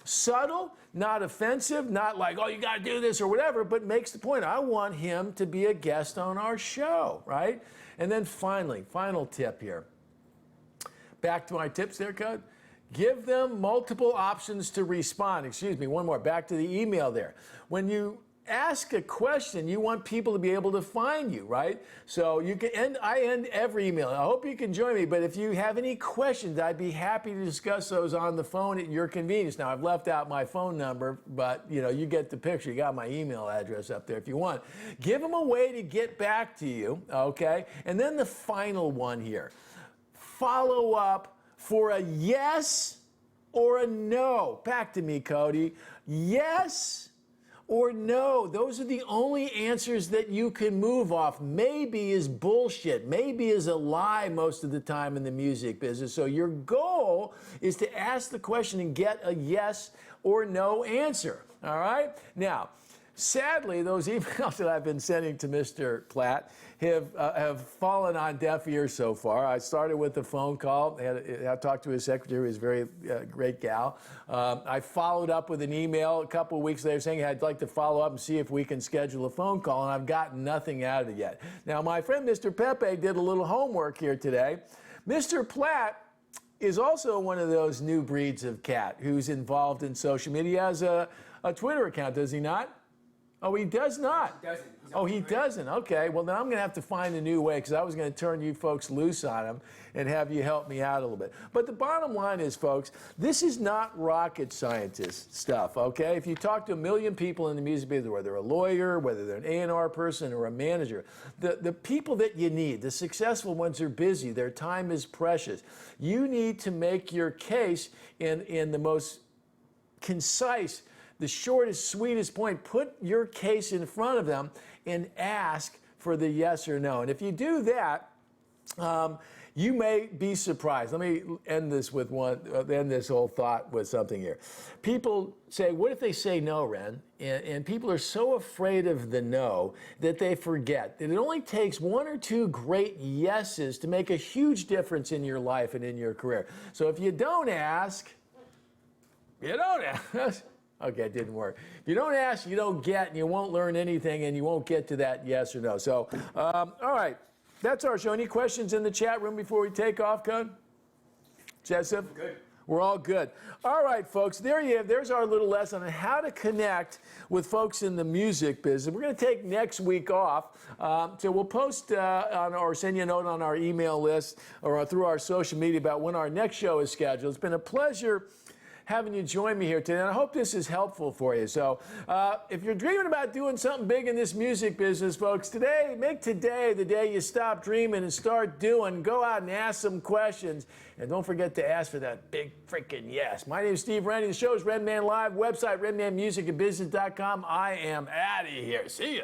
Subtle, not offensive, not like, oh, you got to do this or whatever, but makes the point. I want him to be a guest on our show, right? And then finally, final tip here. Back to my tips there, Code. Give them multiple options to respond. Excuse me, one more. Back to the email there. When you ask a question, you want people to be able to find you, right? So you can I end every email. I hope you can join me, but if you have any questions, I'd be happy to discuss those on the phone at your convenience. Now, I've left out my phone number, but you get the picture. You got my email address up there if you want. Give them a way to get back to you, okay? And then the final one here. Follow up for a yes or a no. Back to me, Cody. Yes or no. Those are the only answers that you can move off. Maybe is bullshit. Maybe is a lie most of the time in the music business. So your goal is to ask the question and get a yes or no answer. All right? Now, sadly, those emails that I've been sending to Mr. Platt have fallen on deaf ears so far. I started with a phone call. I talked to his secretary, who's a very great gal. I followed up with an email a couple of weeks later saying I'd like to follow up and see if we can schedule a phone call, and I've gotten nothing out of it yet. Now, my friend Mr. Pepe did a little homework here today. Mr. Platt is also one of those new breeds of cat who's involved in social media. He has a Twitter account, does he not? Oh, he does not. He doesn't. Oh, he doesn't. Okay. Well, then I'm going to have to find a new way because I was going to turn you folks loose on him and have you help me out a little bit. But the bottom line is, folks, this is not rocket scientist stuff, okay? If you talk to a million people in the music business, whether they're a lawyer, whether they're an A&R person or a manager, the people that you need, the successful ones are busy. Their time is precious. You need to make your case in the most concise, the shortest, sweetest point. Put your case in front of them and ask for the yes or no. And if you do that, you may be surprised. Let me end this whole thought with something here. People say, what if they say no, Ren? And people are so afraid of the no that they forget that it only takes 1 or 2 great yeses to make a huge difference in your life and in your career. So if you don't ask, you don't ask. Okay, it didn't work. If you don't ask, you don't get, and you won't learn anything, and you won't get to that yes or no. So, all right, that's our show. Any questions in the chat room before we take off, Code? Joseph? Good. We're all good. All right, folks, there you have. There's our little lesson on how to connect with folks in the music business. We're going to take next week off, so we'll post or send you a note on our email list or through our social media about when our next show is scheduled. It's been a pleasure having you join me here today, and I hope this is helpful for you. So if you're dreaming about doing something big in this music business, folks, make today the day you stop dreaming and start doing. Go out and ask some questions, and don't forget to ask for that big freaking yes. My name is Steve Rennie. The show is Renman Live. Website, RenmanMusicandBusiness.com. I am out of here. See ya.